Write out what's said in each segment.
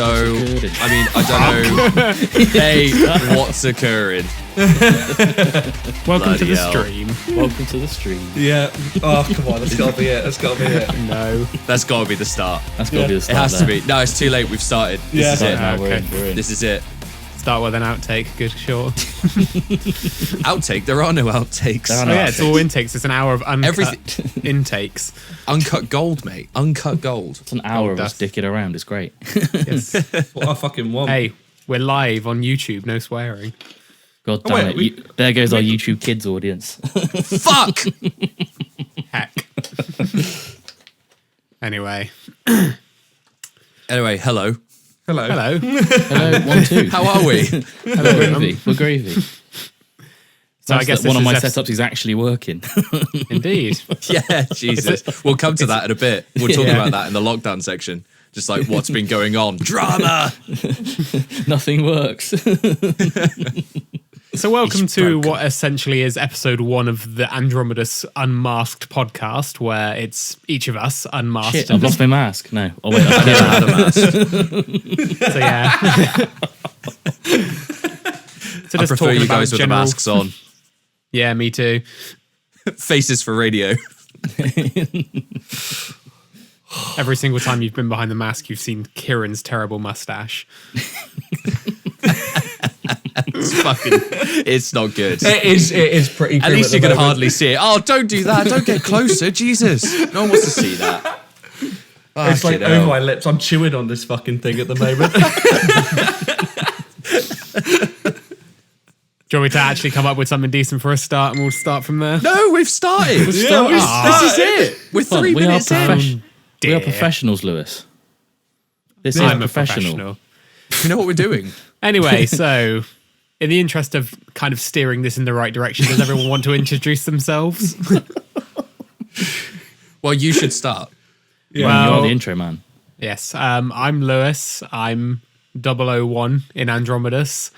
So, I mean, I don't know. Hey, what's occurring? Welcome to the Bloody stream. Welcome to the stream. Yeah. Oh, come on. That's got to be it. That's got to be it. No. That's got to be the start. That's got to be the It start. has to be. No, it's too late. We've started. This is it. Now we're Okay. in. This is it. Start with an outtake. Good, sure. Outtake? There are no outtakes. There are Oh no yeah, it's all intakes. It's an hour of uncut intakes. Uncut gold, mate. Uncut gold. It's an hour of us dust. dicking around. It's great. Yes. What I fucking want. Hey, we're live on YouTube. No swearing. God Oh, damn wait, it. There goes our YouTube Kids audience. Fuck! Heck. Anyway. Anyway, hello. Hello. Hello. Hello, 1, 2. How are we? Hello, gravy. We're gravy. So I guess that one of this my is setups is actually working. Indeed. Yeah, Jesus. We'll come to that in a bit. We'll talk Yeah. about that in the lockdown section. Just like what's been going on. Drama! Nothing works. So welcome He's to broken. what essentially is episode 1 of the Andromedus Unmasked podcast, where it's each of us unmasked. Shit, I've lost my mask. No. Oh, wait. I Yeah, I had a mask. So yeah. So I just prefer talking you about guys with the general- masks on. Yeah, me too. Faces for radio. Every single time you've been behind the mask, you've seen Kieran's terrible mustache. It's fucking. It's not good. It is pretty At grim least the you can moment. hardly see it. Oh, don't do that. Don't get closer. Jesus. No one wants to see that. It's like Fucking over hell. my lips. I'm chewing on this fucking thing at the moment. Do you want me to actually come up with something decent for a start, and we'll start from there? No, we've started. Yeah, we This is it. We're Fun. 3 We are minutes in. We are Dear. professionals, Lewis. This I'm is a professional. You know what we're doing? Anyway, so in the interest of kind of steering this in the right direction, does everyone want to introduce themselves? Well, you should start. You Well- are the intro man. Yes, I'm Lewis. I'm 001 in Andromedus.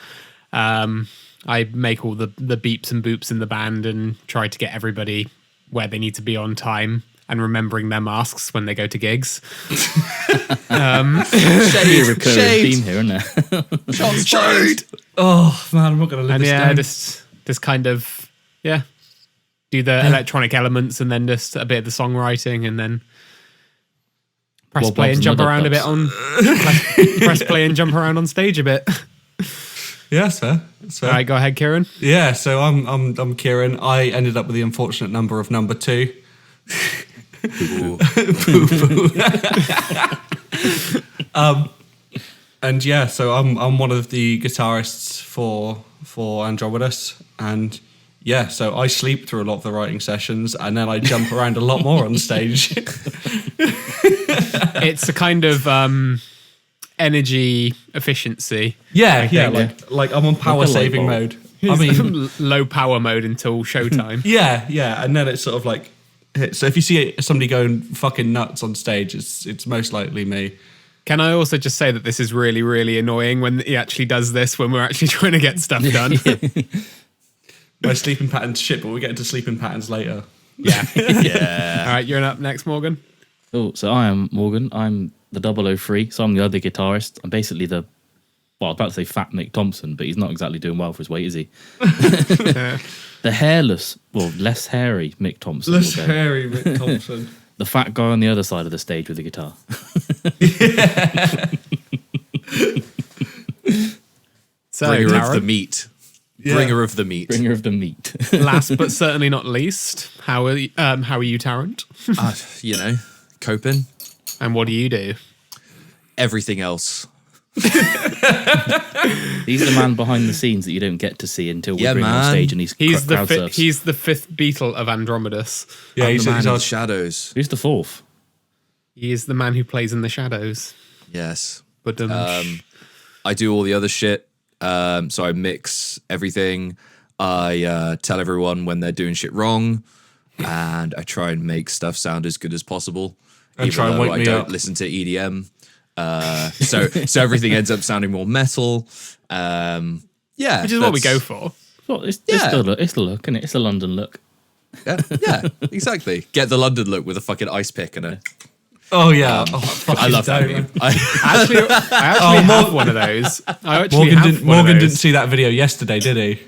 I make all the beeps and boops in the band and try to get everybody where they need to be on time and remembering their masks when they go to gigs. Be a recurring Shade. theme here, isn't there? Shots fired. Oh, man, I'm not going to live And this yeah, down. just kind of, do the electronic elements and then just a bit of the songwriting and then press Well, play Bob's and jump another around a bit Bob's. on, press play and jump around on stage a bit. Yeah, that's fair. That's fair. All right, go ahead, Kieran. Yeah, so I'm Kieran. I ended up with the unfortunate number of number 2. And yeah, so I'm one of the guitarists for Andromedus, and yeah, so I sleep through a lot of the writing sessions, and then I jump around a lot more on stage. It's a kind of energy efficiency. Yeah, yeah, think. like I'm on power light saving bulb. mode. I mean, Low power mode until showtime. yeah, and then it's sort of like, so if you see somebody going fucking nuts on stage, it's most likely me. Can I also just say that this is really, really annoying when he actually does this when we're actually trying to get stuff done? My sleeping pattern's shit, but we'll get into sleeping patterns later. Yeah. Yeah. All right, you're up next, Morgan. Oh, so I am Morgan. I'm the 003, so I'm the other guitarist. I'm basically I was about to say fat Mick Thompson, but he's not exactly doing well for his weight, is he? The hairless, well, less hairy Mick Thompson. Less will go. hairy Rick Thompson. The fat guy on the other side of the stage with the guitar. So, Bringer of Tara, the meat. Bringer of the meat. Bringer of the meat. last but certainly not least, how are you, Tarrant? You know, coping. And what do you do? Everything else. He's the man behind the scenes that you don't get to see until we Yeah, bring him on man. stage and he's He's crowd the surfs. he's the 5th Beatle of Andromedus. Yeah, I'm he's the man in our the shadows. Who's the 4th? He is the man who plays in the shadows. Yes. But I do all the other shit. So I mix everything. I tell everyone when they're doing shit wrong, and I try and make stuff sound as good as possible. And even try and though wake I me don't up. listen to EDM. So everything ends up sounding more metal. Yeah, which is what we that's- go for. Well, it's Yeah. the look, isn't it? It's the London look. Yeah, exactly. Get the London look with a fucking ice pick and a Oh yeah, oh, I love that meme. I actually have one of those. I actually Morgan have didn't. one of Morgan those. didn't see that video yesterday, did he?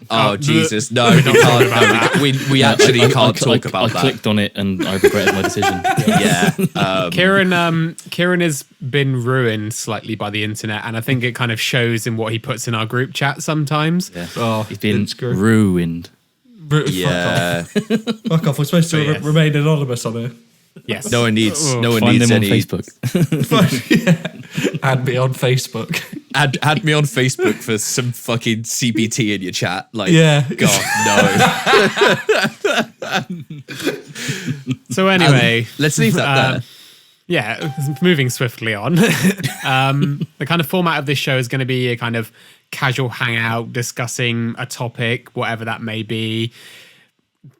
Oh Jesus! No, we can't. No, we actually can't talk about I that. clicked on it and I regretted my decision. Yeah, Kieran has been ruined slightly by the internet, and I think it kind of shows in what he puts in our group chat sometimes. Yeah. Oh, He's been screwed. ruined. yeah. Fuck off. We're supposed to yes. remain anonymous on here. Yes. No one needs. No one Find needs them on any. Facebook. Add me on Facebook. Add me on Facebook for some fucking CBT in your chat. Like, Yeah. God, no. So anyway, Let's leave that there. yeah, moving swiftly on. The kind of format of this show is going to be a kind of casual hangout, discussing a topic, whatever that may be.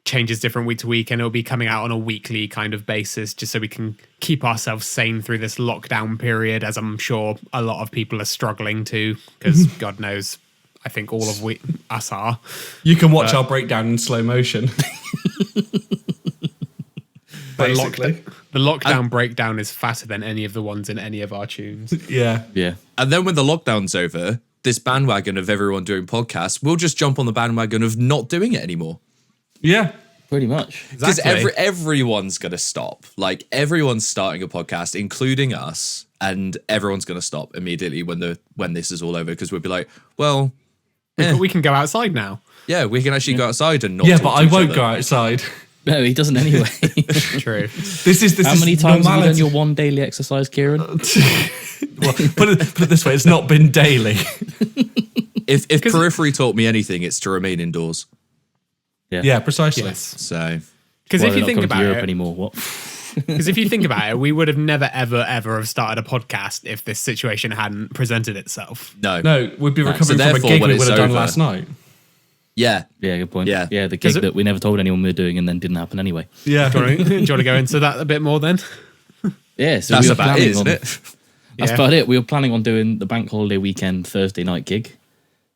Changes different week to week, and it'll be coming out on a weekly kind of basis, just so we can keep ourselves sane through this lockdown period, as I'm sure a lot of people are struggling to, because God knows, I think all of us are. You can watch our breakdown in slow motion. Basically. The lockdown breakdown is fatter than any of the ones in any of our tunes. Yeah. Yeah. And then when the lockdown's over, this bandwagon of everyone doing podcasts, we'll just jump on the bandwagon of not doing it anymore. Yeah. Pretty much. Because Exactly. everyone's going to stop. Like, everyone's starting a podcast, including us, and everyone's going to stop immediately when this is all over, because we'll be like, well, We can go outside now. yeah, we can actually go outside and not Yeah, talk but to I each won't other. go outside. No, he doesn't anyway. True. This is How many times have you done normality. your one daily exercise, Kieran? Well, put it this way, it's not been daily. If Periphery taught me anything, it's to remain indoors. Yeah, precisely. Yes. So, Because Why if we're you not think coming to about Europe it, anymore. What? because if you think about it, we would have never, ever, ever have started a podcast if this situation hadn't presented itself. no. No, we'd be recovering So from a therefore, gig when we would it's have done over- last night. Yeah. Yeah, good point. Yeah. Yeah, the gig 'Cause it- that we never told anyone we were doing and then didn't happen anyway. Yeah. Do you want to go into that a bit more then? Yeah, so That's we were about planning it, isn't on, it? That's Yeah. about it. We were planning on doing the bank holiday weekend Thursday night gig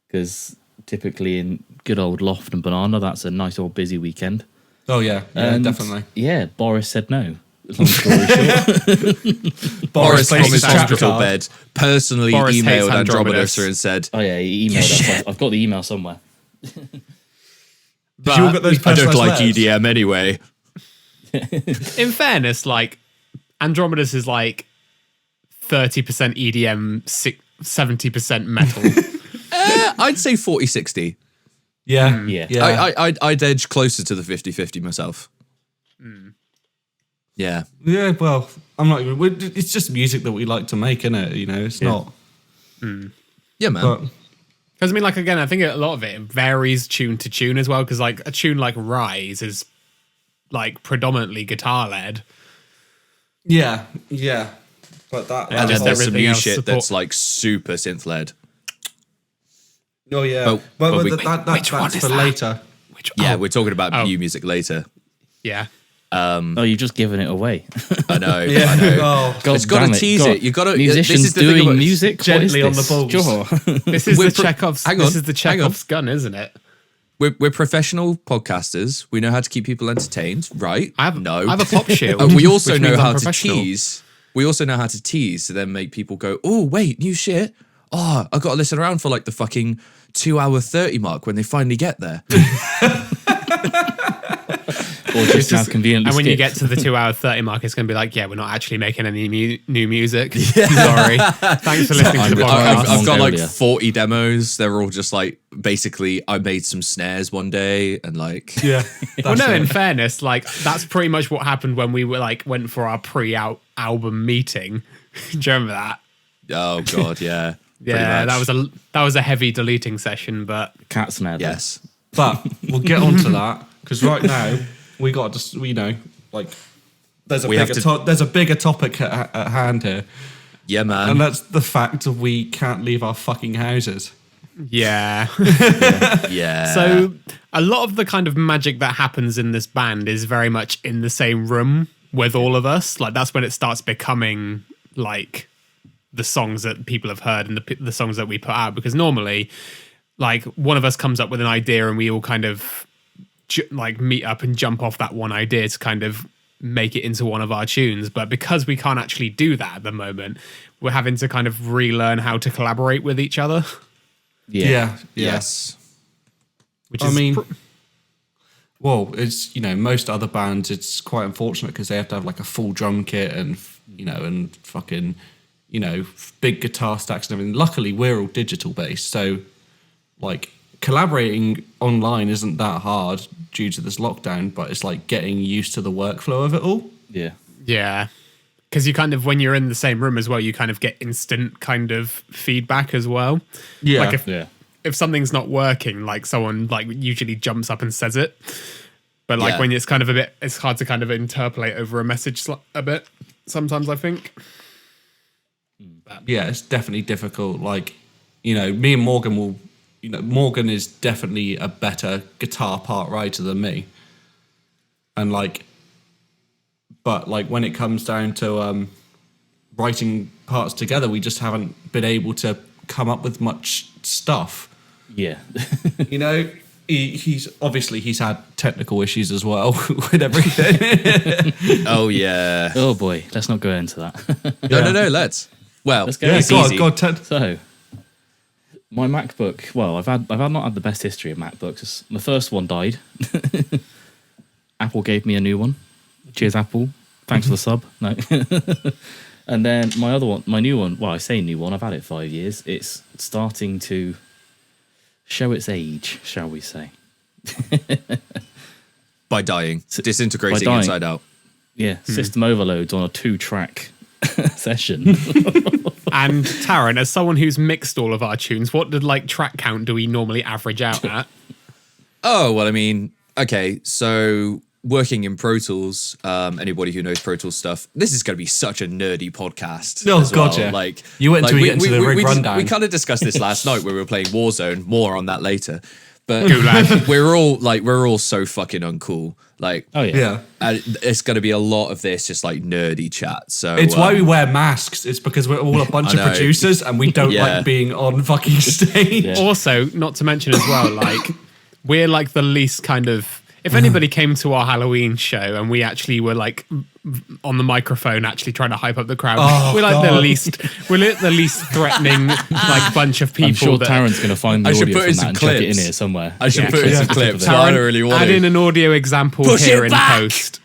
because typically in good old Loft and Banana, that's a nice old busy weekend. Oh, yeah. Yeah, And, definitely. Yeah, Boris said no. Long story short. Boris from placed his his trap hospital card. bed personally Boris hates emailed Andromedus. Andromedus and said, Oh yeah, he emailed us. I've got the email somewhere. Did you all get those I don't personalised like letters? EDM anyway. In fairness, like Andromedus is like 30% EDM, 70% metal. I'd say 40-60. Yeah. Yeah. Yeah. I'd edge closer to the 50-50 myself. Yeah. Yeah, well, I'm not even. It's just music that we like to make, isn't it? You know, it's not. Yeah, man. But Because I mean, like again, I think a lot of it varies tune to tune as well. Because like a tune like Rise is like predominantly guitar led. yeah, yeah. But that. and then just there's some everything new else shit support- that's like super synth led. Oh yeah. But- Well, but we- which one that's is for that? later. Which Yeah, we're talking about new music later. yeah. Oh, you've just given it away. I know. Yeah. I know. Oh, God It's gotta damn tease God. it. You gotta- musicians this is the thing doing about- music Gently What is on the this? balls. Sure. This is We're the pro- Chekhov's. hang This on, is the hang on. Chekhov's gun, isn't it? We're professional podcasters. We know how to keep people entertained, right? I have no. I have a pop shield. We also which know means I'm how to professional. tease. We also know how to tease to then make people go, oh, wait, new shit. Oh, I've got to listen around for like the fucking 2-hour 30 mark when they finally get there. Or just how conveniently And when you skipped. get to the 2-hour 30 mark, it's going to be like, yeah, we're not actually making any new music. Sorry. Thanks for listening to the retiring. podcast. I've got like Mongolia. 40 demos. They're all just like, basically, I made some snares one day and like, yeah. Well, That's no, it. in fairness, like that's pretty much what happened when we were like went for our pre-out album meeting. Do you remember that? oh God, yeah. Pretty Yeah, much. that was a heavy deleting session, but Cat snare. though. Yes. But we'll get onto that because right now we got just like there's a We have bigger to- there's a bigger topic at hand here, Yeah, man. and that's the fact that we can't leave our fucking houses. yeah. yeah. So a lot of the kind of magic that happens in this band is very much in the same room with all of us. Like that's when it starts becoming like the songs that people have heard and the songs that we put out. Because normally, like one of us comes up with an idea and we all kind of like meet up and jump off that one idea to kind of make it into one of our tunes. But because we can't actually do that at the moment, we're having to kind of relearn how to collaborate with each other. Yeah. Yes. Which I is mean, well, it's, most other bands, it's quite unfortunate because they have to have like a full drum kit and, and fucking, big guitar stacks and everything. Luckily, we're all digital based. So, like, collaborating online isn't that hard due to this lockdown, but it's like getting used to the workflow of it all. Yeah. Yeah. Because you kind of, when you're in the same room as well, you kind of get instant kind of feedback as well. Yeah. Like Yeah. if something's not working, like someone like usually jumps up and says it. But like when it's kind of it's hard to kind of interpolate over a message a bit sometimes, I think. Yeah, it's definitely difficult. Like, me and Morgan will, Morgan is definitely a better guitar part writer than me. And but when it comes down to writing parts together, we just haven't been able to come up with much stuff. Yeah. He's had technical issues as well with everything. Oh yeah. Oh boy, let's not go into that. No. Let's. Well, Let's go. Yeah, it's God, easy. God, Ted. So, my MacBook. Well, I've not had the best history of MacBooks. The first one died. Apple gave me a new one. Cheers, Apple. Thanks for the sub. No. And then my other one, my new one. Well, I say new one. I've had it 5 years. It's starting to show its age, shall we say? By dying, disintegrating dying. inside out. Yeah, system overloads on a 2-track session. And Taran, as someone who's mixed all of our tunes, what did track count do we normally average out at? Oh, well, I mean, okay, so working in Pro Tools, anybody who knows Pro Tools stuff, this is going to be such a nerdy podcast. Oh, as well. gotcha. Like, You wait until we get into the rig rundown. We kind of discussed this last night when we were playing Warzone. More on that later. But Gulag. we're all so fucking uncool. Like, Oh yeah. Yeah. and it's going to be a lot of this just like nerdy chat. So It's why we wear masks. It's because we're all a bunch I of know. producers and we don't Yeah. like being on fucking stage. Yeah. Also, not to mention as well, we're the least kind of. If anybody came to our Halloween show and we actually were on the microphone, actually trying to hype up the crowd, we're the God. least threatening bunch of people. I'm sure that Taryn's going to find the I should audio put from in that some and chuck it in clips. here somewhere. I should Yeah, put in some clip clips. of but I Taran, don't really want add to. in an audio example Push here it in back. post.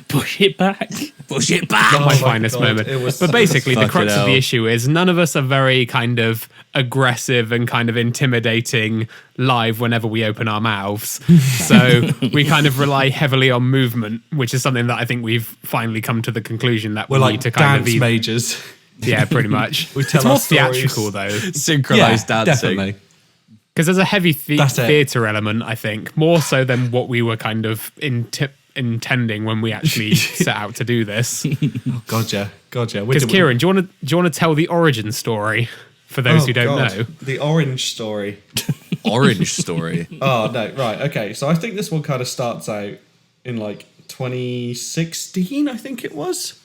Push it back. Push it back. Not my my finest God, moment. it was- But basically, the Fucking crux of hell. the issue is none of us are very kind of aggressive and kind of intimidating live whenever we open our mouths. So we kind of rely heavily on movement, which is something that I think we've finally come to the conclusion that We're we like need to kind dance of majors. yeah, pretty much. We tell it's more our stories. theatrical though, Synchronized dancing. definitely. because there's a heavy That's it. theatre element. I think more so than what we were kind of intending when we actually set out to do this. Gotcha. Because Kieran, do you want to tell the origin story for those who don't know? The orange story. Orange story. Oh, no. Right. Okay. So I think this one kind of starts out in 2016, I think it was.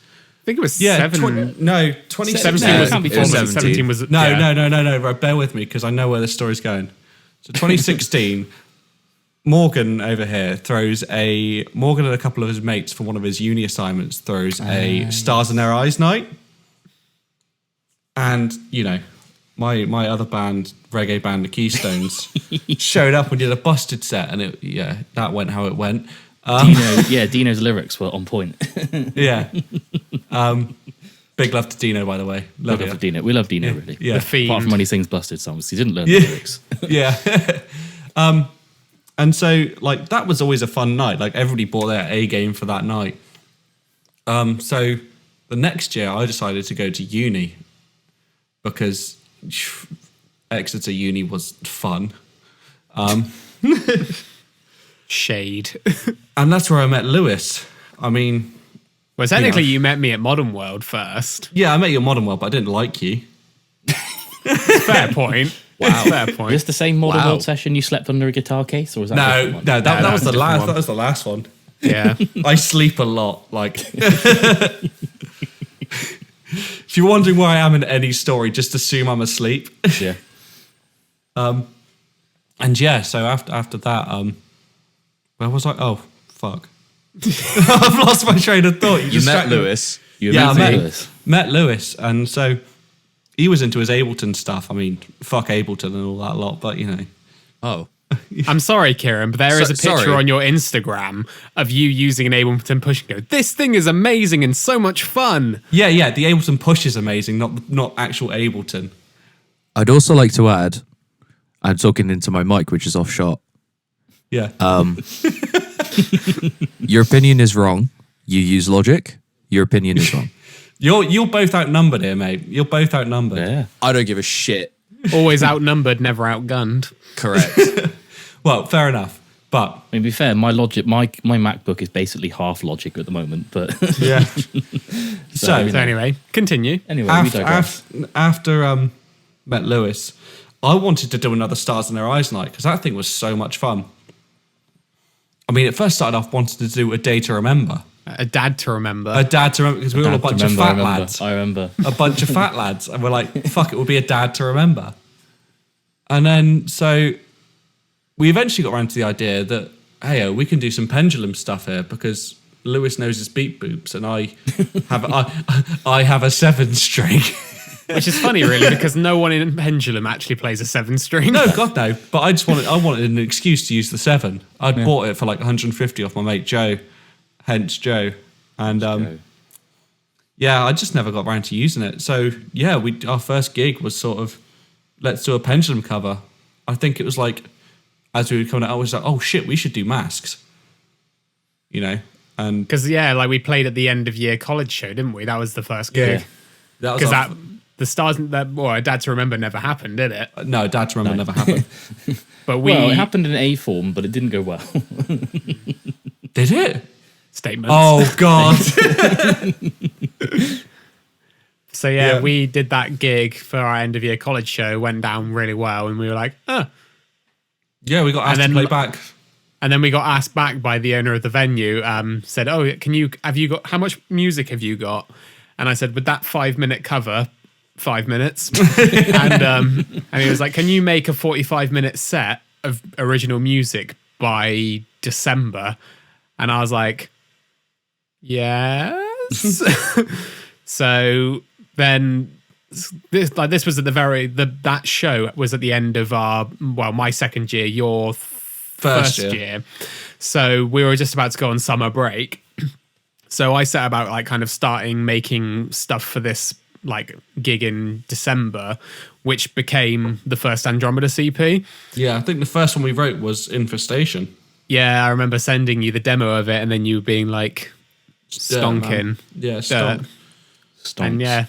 I think it was Yeah. 2017 2017 was can't be it was 17. 17 was No, yeah. no. Right, bear with me because I know where the story's going. So 2016, Morgan over here Morgan and a couple of his mates for one of his uni assignments throws a Stars in Their Eyes night. And, my other band, reggae band, the Keystones, showed up and did a busted set. And that went how it went. Dino's lyrics were on point. Yeah. Big love to Dino, by the way. Love Love you. for Dino. We love Dino, really. Yeah. The Fiend. Apart from when he sings busted songs, he didn't learn the lyrics. Yeah. And so that was always a fun night. Everybody bought their A game for that night. So the next year I decided to go to uni because Exeter Uni was fun. Shade. And that's where I met Lewis. I mean, Well, technically, you met me at Modern World first. yeah, I met you at Modern World, but I didn't like you. Fair point. Wow. Fair Was point. this the same Modern Wow. World session you slept under a guitar case, or was that a No, different one? no, that was that's the a different last. one. That was the last one. Yeah. I sleep a lot. If you're wondering where I am in any story, just assume I'm asleep. Yeah. And yeah, so after that, where was I? Oh, fuck. I've lost my train of thought. You met Lewis. You I Lewis. met Lewis, and so he was into his Ableton stuff. I mean, fuck Ableton and all that lot, but you know. Oh. I'm sorry, Kieran, but there is a picture sorry. on your Instagram of you using an Ableton Push and go, this thing is amazing and so much fun. Yeah, the Ableton Push is amazing, not actual Ableton. I'd also like to add, I'm talking into my mic, which is off shot. Yeah. Your opinion is wrong. You use Logic. Your opinion is wrong. You're both outnumbered here, mate. You're both outnumbered. Yeah. I don't give a shit. Always outnumbered, never outgunned. Correct. Well, fair enough. But I mean, to be fair, my MacBook is basically half Logic at the moment, but yeah. So anyway, continue. anyway, we digress. After met Lewis, I wanted to do another Stars in Their Eyes night because that thing was so much fun. I mean, it first started off wanting to do a day to remember. A dad to remember. A dad to remember because we were all a bunch of fat lads. I remember. A bunch of fat lads. And we're like, fuck, it would be a dad to remember. And then, so we eventually got around to the idea that, hey, we can do some pendulum stuff here because Lewis knows his beat boops and I have a 7-string. Which is funny, really, because no one in Pendulum actually plays a 7-string. No, God, no. But I wanted an excuse to use the 7. I'd bought it for like 150 off my mate Joe, hence Joe. And yeah, I just never got around to using it. So yeah, our first gig was sort of, let's do a Pendulum cover. I think it was like, as we were coming out, I was like, oh shit, we should do masks. You know? And Because, yeah, like we played at the end of year college show, didn't we? That was the first gig. that was Because the Stars, a Dad to Remember never happened, did it? no, Dad to Remember never happened. But Well, it happened in A form, but it didn't go well. Did it? Statements. Oh God. So yeah, we did that gig for our end of year college show, went down really well, and we were like, Yeah, we got asked to play back. And then we got asked back by the owner of the venue, said, oh, how much music have you got? And I said, with that 5-minute cover, 5 minutes. and he was like, can you make a 45-minute set of original music by December? And I was like, yes. So then this was at that show was at the end of my second year, your first year. So we were just about to go on summer break. So I set about like kind of starting making stuff for this like gig in December, which became the first Andromeda CP. Yeah, I think the first one we wrote was Infestation. Yeah, I remember sending you the demo of it and then you being like stonking. Yeah, stonk. And yeah.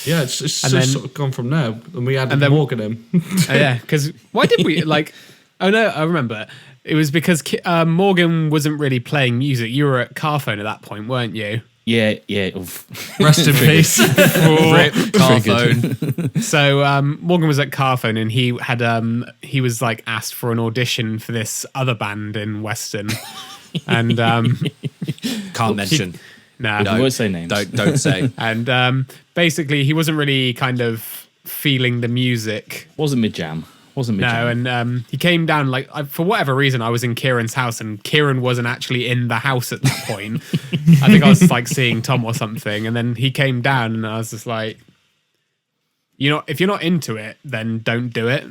Yeah, it's just then, sort of gone from there. And we added Morgan in. Yeah, because why did we like... Oh no, I remember. It was because Morgan wasn't really playing music. You were at Carphone at that point, weren't you? Yeah. Rest in peace. Rip Carphone. So Morgan was at Carphone and he was like asked for an audition for this other band in Weston. And Can't mention. Nah. We won't say names. Don't say. And basically he wasn't really kind of feeling the music. Wasn't mid-jam. No, and he came down like for whatever reason I was in Kieran's house and Kieran wasn't actually in the house at that point. I think I was like seeing Tom or something, and then he came down and I was just like, if you're not into it, then don't do it.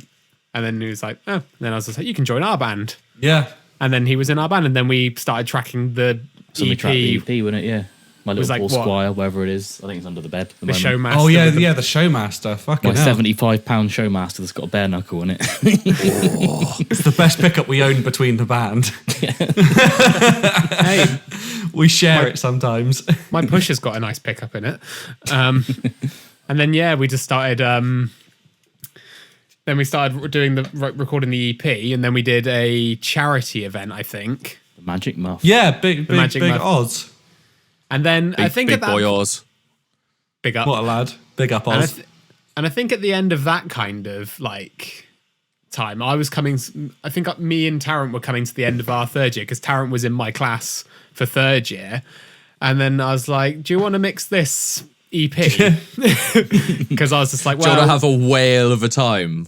And then he was like, oh. And then I was just like, you can join our band. Yeah. And then he was in our band, and then we started tracking the Somebody EP. tracked the EP, wasn't it? Yeah. My little like, Paul what? Squire, whatever it is. I think it's under the bed. At the The moment. Showmaster. Oh, yeah, with the- the Showmaster. Fucking My hell. £75 Showmaster that's got a bare knuckle in it. It's the best pickup we own between the band. Hey, We share it sometimes. my push has got a nice pickup in it. And then yeah, we just started. Then we started doing recording the EP, and then we did a charity event, I think. The Magic Muff. Yeah, big Magic Muff. Oz. And then I think Big at that, boy Oz. big up. What a lad. Big up Oz. And I think at the end of that kind of like time, I think me and Tarrant were coming to the end of our third year because Tarrant was in my class for third year. And then I was like, do you want to mix this EP? Because I was just like, Do you well, want to have a whale of a time?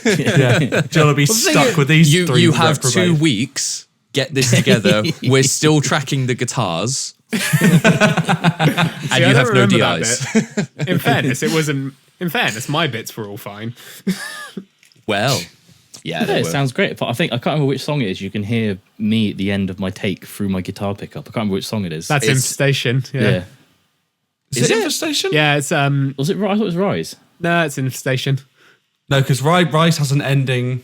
Yeah. Do you want to be stuck with these three You have reprobate? 2 weeks get this together. We're still tracking the guitars. And See, you I don't have no remember that DIs. bit. In fairness, it wasn't. In fairness, my bits were all fine. Well, yeah, Yeah, they it were. sounds great. But I can't remember which song it is. You can hear me at the end of my take through my guitar pickup. I can't remember which song it is. That's It's- Infestation. yeah. Yeah. Is it Infestation? Yeah, it's Was it? I thought it was Rise. no, it's Infestation. No, because Rise has an ending.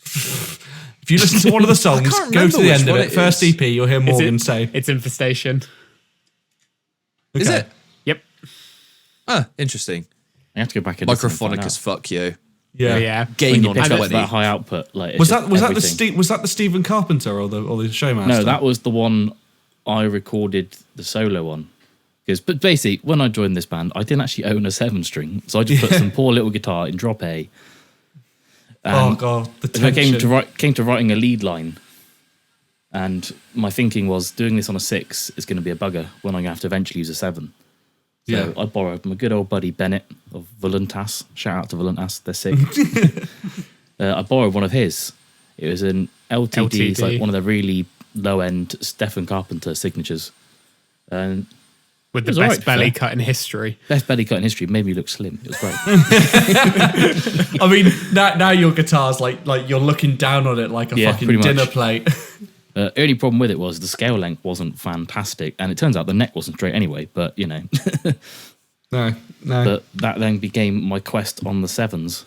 If you listen to one of the songs, can't go to remember the which end of one it. it First is. EP, you'll hear Morgan say. It's Infestation. Is Okay. it? Yep. Interesting. I have to go back and listen and find Microphonic out. as fuck, yo. Yeah. Yeah. Gain When you on pick up 20. that high output, like it's Was just that everything. the Stephen Carpenter or the Showmaster? No, that was the one I recorded the solo on. But basically, when I joined this band, I didn't actually own a 7-string, so I just put some poor little guitar in drop A. Oh god, the And I tension. came to writing a lead line, and my thinking was doing this on a 6 is going to be a bugger when I'm going to have to eventually use a 7. So Yeah. I borrowed my good old buddy Bennett of Voluntas. Shout out to Voluntas, they're sick. I borrowed one of his. It was an LTD, it's like LTD. one of the really low end Stephen Carpenter signatures. And With It the was best alright, belly fair. cut in history. best belly cut in history, made me look slim. It was great. I mean, now your guitar's like you're looking down on it like a Yeah, fucking pretty much. dinner plate. Only problem with it was the scale length wasn't fantastic, and it turns out the neck wasn't straight anyway. But you know, No. but that then became my quest on the 7s.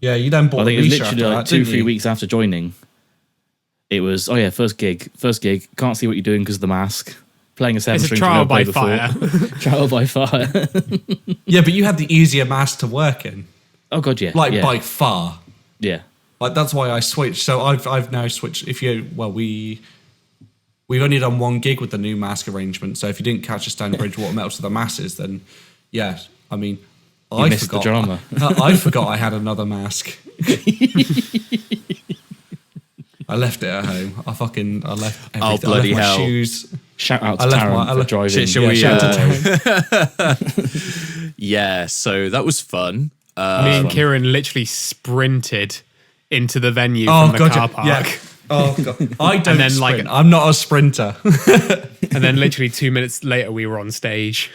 Yeah, you then bought I think a it was Risha literally after like that, 2 didn't 3 you? weeks after joining. It was first gig, can't see what you're doing because of the mask. Playing a 7 It's a string trial by you've never played fire. before. Trial by fire. Yeah, but you had the easier mask to work in, Oh god, yeah, like yeah, by far. yeah. Like that's why I switched. So I've now switched. We've only done one gig with the new mask arrangement. So if you didn't catch us down Bridgewater Metal to the Masses, then yeah, I mean, I missed the forgot. drama. I forgot I had another mask. I left it at home. I left everything. Oh, bloody I left my hell. shoes. Shout out to I left Taron my- I for left- driving. Shit, shall Yeah, we, shout out to Taryn. Yeah, so that was fun. Me and Kieran literally sprinted into the venue Oh from the god, car park. yeah. Oh god, I don't then, like- sprint. I'm not a sprinter. And then literally 2 minutes later, we were on stage.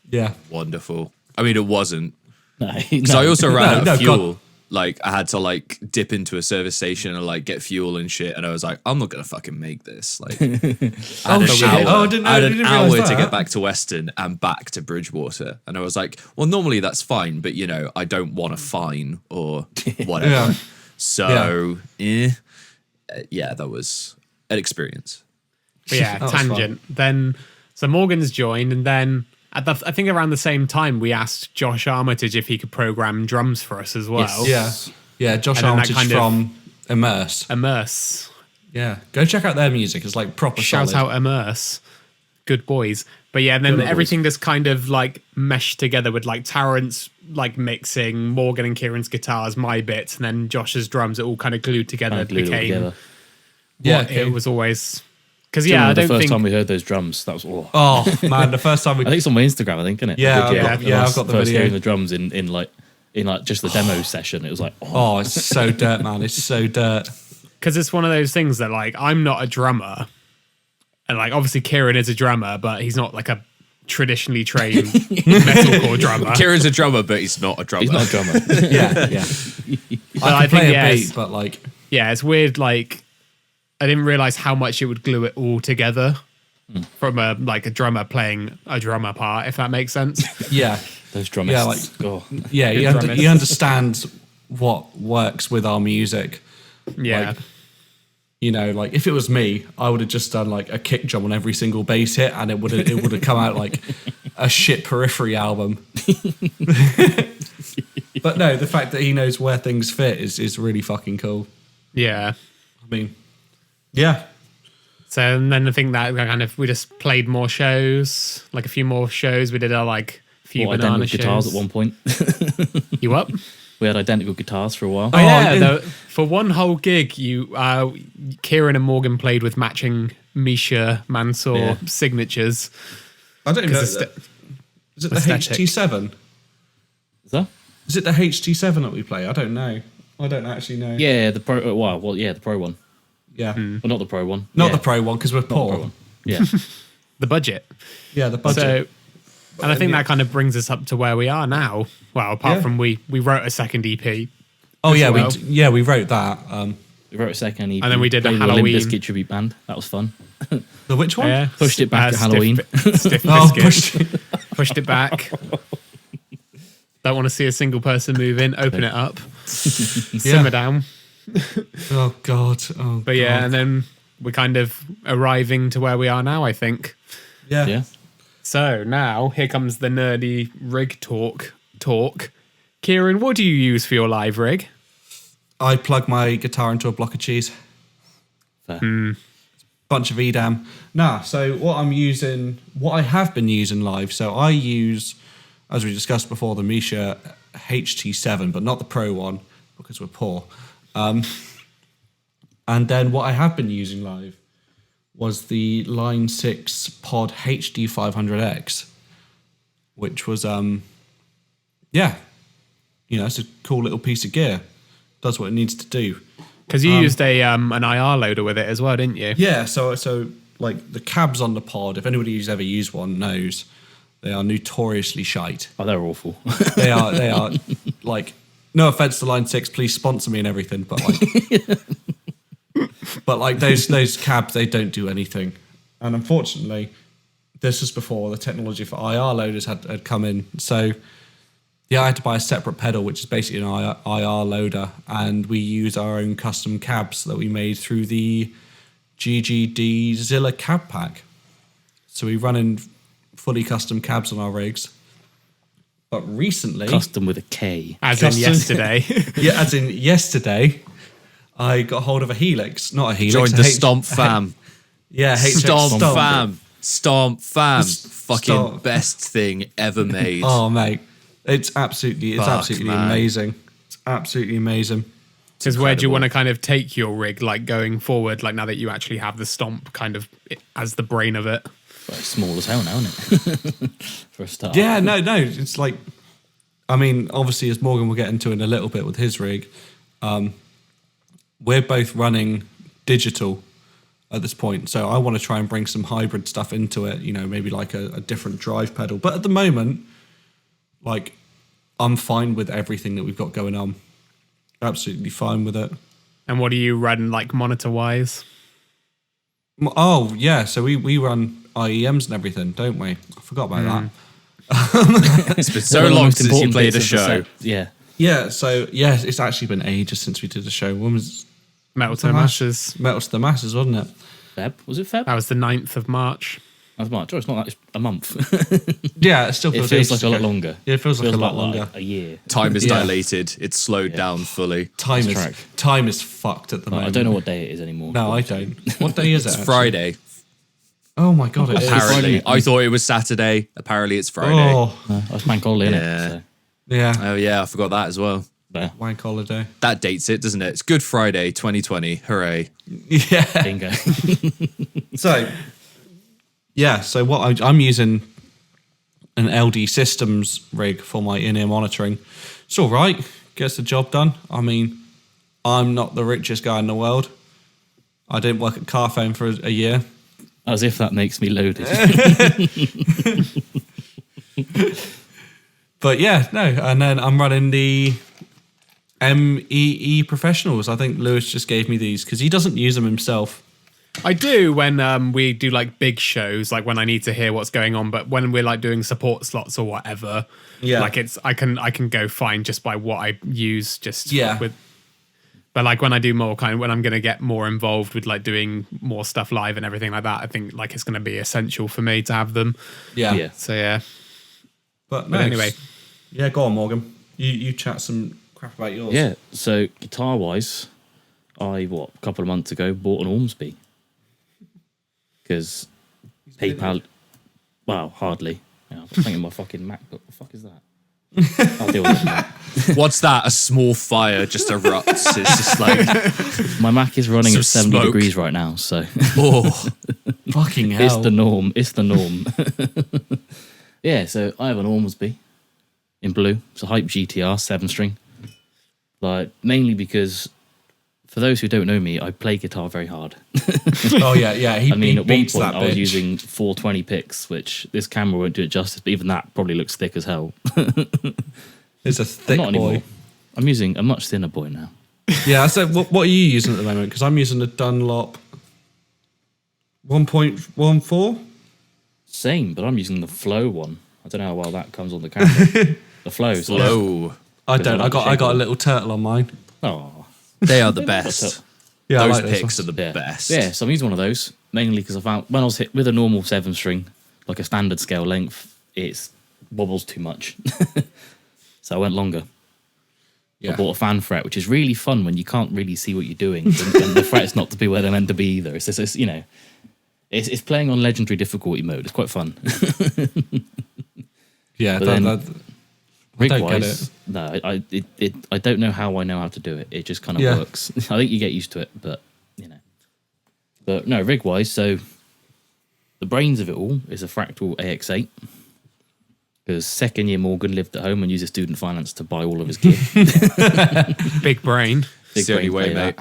Yeah. Wonderful. I mean, it wasn't. No, So I also ran out no, of God. fuel. Like, I had to, like, dip into a service station and, like, get fuel and shit. And I was like, I'm not going to fucking make this. Like, I had Oh, shit. Oh, I didn't know- I had I an didn't hour realise to that. get back to Weston and back to Bridgewater. And I was like, well, normally that's fine. But, you know, I don't want a fine or whatever. Yeah. So, yeah, that was an experience. But yeah, That was fun. tangent. Then, so Morgan's joined, and then I think around the same time, we asked Josh Armitage if he could program drums for us as well. Yes. Yeah. Josh And then that Armitage kind of- from Immerse. Immerse. Yeah. Go check out their music. It's like proper Shout solid. out Immerse. Good boys. But yeah, then Good everything just kind of like meshed together with like Tarrant's like mixing, Morgan and Kieran's guitars, my bits, and then Josh's drums. It all kind of glued together. Kind of glued it all became together. Yeah, what okay. it was always. Because Yeah, yeah, I the don't first think time we heard those drums, that was Oh man, the first time we I think it's on my Instagram, isn't it? Yeah, Video I've got- of yeah, us I've got the first video. hearing the drums in like just the demo session. It was like, Oh, it's so dirt, man. It's so dirt. because it's one of those things that like I'm not a drummer, and like obviously Kieran is a drummer, but he's not like a traditionally trained metalcore drummer. Kieran's a drummer, but he's not a drummer. he's not a drummer. Yeah. yeah. I I can think, play yeah, a it's- beat, but like Yeah, it's weird. Like I didn't realize how much it would glue it all together from a drummer playing a drummer part, if that makes sense. yeah. Those drummers. Yeah, like- oh. Yeah, Good he drummers. understands what works with our music. Yeah. Like, you know, like if it was me, I would have just done like a kick drum on every single bass hit, and it would have come out like a shit Periphery album. But no, the fact that he knows where things fit is really fucking cool. Yeah. I mean, yeah, So and then I think that kind of we just played more shows, like a few more shows. We did our like few What, banana identical shows. guitars at one point. You up? We had identical guitars for a while. Oh, yeah, yeah. for one whole gig, Kieran and Morgan played with matching Misha Mansour Yeah. signatures. I don't even know. Because Is it the aesthetic. HT7? Is that? Is it the HT7 that we play? I don't know. I don't actually know. Yeah, the pro. Well, yeah, the pro one. Yeah. Well, not the pro one. Not Yeah, the pro one because we're not the pro poor. one. Yeah. The budget. Yeah, the budget. So, and I think that kind of brings us up to where we are now. Well, apart Yeah. from we wrote a second EP. Oh yeah, well. we wrote that. We wrote a second EP. And then we did a played with Halloween- Limp Bizkit tribute band. That was fun. The which one? Yeah, Pushed it back at Stiff- Halloween. Stiff Oh, biscuit. Pushed it back. Don't want to see a single person move in. Open it up. Simmer down. Oh god. Oh. But yeah, and then we're kind of arriving to where we are now, I think. Yeah. Yeah. So now here comes the nerdy rig talk. Kieran, what do you use for your live rig? I plug my guitar into a block of cheese. Fair. Bunch of EDAM. So what I have been using live. So I use, as we discussed before, the Misha HT7, but not the Pro one because we're poor. And then what I have been using live was the Line 6 Pod HD500X, which was, it's a cool little piece of gear. Does what it needs to do. Because you used an IR loader with it as well, didn't you? Yeah, so like the cabs on the pod, if anybody who's ever used one knows, they are notoriously shite. Oh, they're awful. They are like, no offense to Line 6, please sponsor me and everything, but like those cabs, they don't do anything. And unfortunately, this was before the technology for IR loaders had come in. So yeah, I had to buy a separate pedal, which is basically an IR loader, and we use our own custom cabs that we made through the GGD Zilla cab pack. So we run in fully custom cabs on our rigs. But recently, Custom with a K. As Custom- in yesterday. yeah, as in yesterday, I got hold of a Helix, not a Helix. Joined a the H- Stomp fam. Yeah, HX Stomp fam. Stomp fam. Fucking Stomp. best thing ever made. Oh mate, it's absolutely Fuck, man. amazing. It's absolutely amazing. Because where do you incredible. want to kind of take your rig, like going forward, like now that you actually have the Stomp kind of as the brain of it? Well, it's small as hell now, isn't it? For a start. Yeah, no, it's like, I mean, obviously, as Morgan will get into in a little bit with his rig, we're both running digital at this point. So I want to try and bring some hybrid stuff into it, maybe like a different drive pedal. But at the moment, like, I'm fine with everything that we've got going on. Absolutely fine with it. And what do you run, like monitor wise? Oh, yeah. So we run IEMs and everything, don't we? I forgot about that. It's been One so of the long most since you important played a bits of the show. set. Yeah. Yeah, so, yeah, it's actually been ages since we did a show. When was Metal to the Masses. Metal to the Masses, wasn't it? Feb? Was it Feb? That was the 9th of March. That was March. Oh, it's not that. It's a month. Yeah, it still it feels feels ages like a lot ago. longer. Yeah, it feels like a lot about longer. Like a year. Time is Yeah. dilated. It's slowed down fully. Time Lost is track. time is fucked at the Like, moment. I don't know what day it is anymore. No, I don't. What day is it? It's actually? Friday. Oh my god, it is. Apparently. Friday. I thought it was Saturday. Apparently it's Friday. Oh, That's bank holiday, Yeah. innit? So, yeah. Oh yeah, I forgot that as well. there. Wank holiday. That dates it, doesn't it? It's Good Friday 2020. Hooray. Yeah. Bingo. So, yeah. So what I'm using an LD Systems rig for my in-ear monitoring. It's all right. Gets the job done. I mean, I'm not the richest guy in the world. I didn't work at Carphone for a year. As if that makes me loaded. But yeah, no. And then I'm running the MEE Professionals. I think Lewis just gave me these because he doesn't use them himself. I do when we do like big shows, like when I need to hear what's going on. But when we're like doing support slots or whatever, Yeah. like I can go fine just by what I use. Just Yeah. with. But like when I do more when I'm going to get more involved with like doing more stuff live and everything like that, I think like it's going to be essential for me to have them. Yeah. Yeah. So yeah. But anyway. Yeah, go on, Morgan. You chat some crap about yours. Yeah. So guitar wise, a couple of months ago bought an Ormsby because PayPal. Well, hardly. Yeah, I was thinking my fucking MacBook. What the fuck is that? I'll deal with it. What's that? A small fire just erupts. It's just like, My Mac is running Some at 70 smoke. degrees right now, so oh, Fucking hell. it's the norm. It's the norm. Yeah. So I have an Ormsby in blue. It's a Hype GTR 7-string. Like mainly because For those who don't know me, I play guitar very hard. Oh yeah. He, I mean, he at one beats point that I was bitch. using 420 picks, which this camera won't do it justice, but even that probably looks thick as hell. It's a thick Not boy. anymore. I'm using a much thinner boy now. Yeah. So what are you using at the moment? Because I'm using a Dunlop 1.14. Same, but I'm using the Flow one. I don't know how well that comes on the camera. The Flow. So Flow. I Because I don't. like I the got a shape little turtle on mine. Oh, They are the best. Yeah, I Those like this picks one. are the yeah. best. Yeah, so I'm using one of those mainly because I found when I was hit with a normal 7-string, like a standard scale length, it wobbles too much. So I went longer. Yeah. I bought a fan fret, which is really fun when you can't really see what you're doing, and the fret's not to be where they're meant to be either. It's just, it's playing on legendary difficulty mode. It's quite fun. Yeah, But then- I Rig don't get wise, it. no, I don't know how I know how to do it. It just kind of Yeah. works. I think you get used to it, but But no, rig wise, so the brains of it all is a Fractal AX8. Because second year Morgan lived at home and used his student finance to buy all of his gear. Big brain. It's the only brain way, play mate.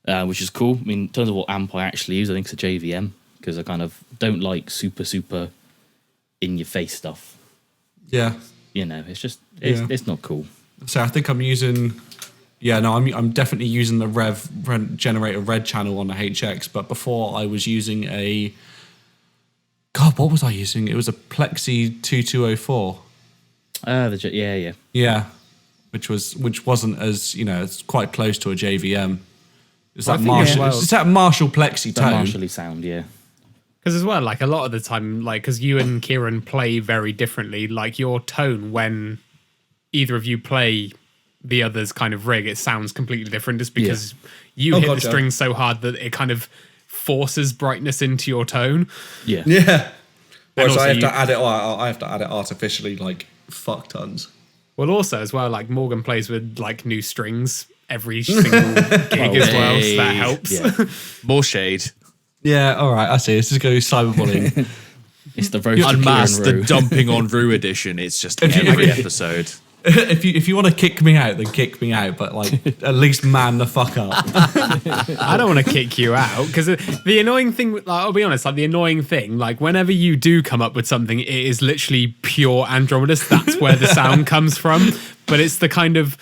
that. Which is cool. I mean, in terms of what amp I actually use, I think it's a JVM because I kind of don't like super in your face stuff. Yeah. It's just it's not cool. So I think I'm using. Yeah, no, I'm definitely using the Rev Generator Red channel on the HX. But before I was using a. God, what was I using? It was a Plexi 2204. Yeah. Yeah, which wasn't as it's quite close to a JVM. It's Well, I that think, Marshall. yeah, well- It's that Marshall Plexi That tone. Marshally sound, yeah. Because as well, like a lot of the time, like because you and Kieran play very differently, like your tone when either of you play the other's kind of rig, it sounds completely different just because you hit the gotcha. strings so hard that it kind of forces brightness into your tone. Yeah. Yeah. Whereas also I have you- to add it. I have to add it artificially, like fuck tons. Well, also as well, like Morgan plays with like new strings every single gig as well, so that helps. Yeah. More shade. Yeah. All right. I see. This is going cyberbullying. It's the roast of Unmasked, Kieran the Rowe. dumping on Rue edition. It's just If you- every episode. if you want to kick me out, then kick me out. But like, at least man the fuck up. I don't want to kick you out because the annoying thing, like, I'll be honest, like the annoying thing, like whenever you do come up with something, it is literally pure Andromedus. That's where the sound comes from. But it's the kind of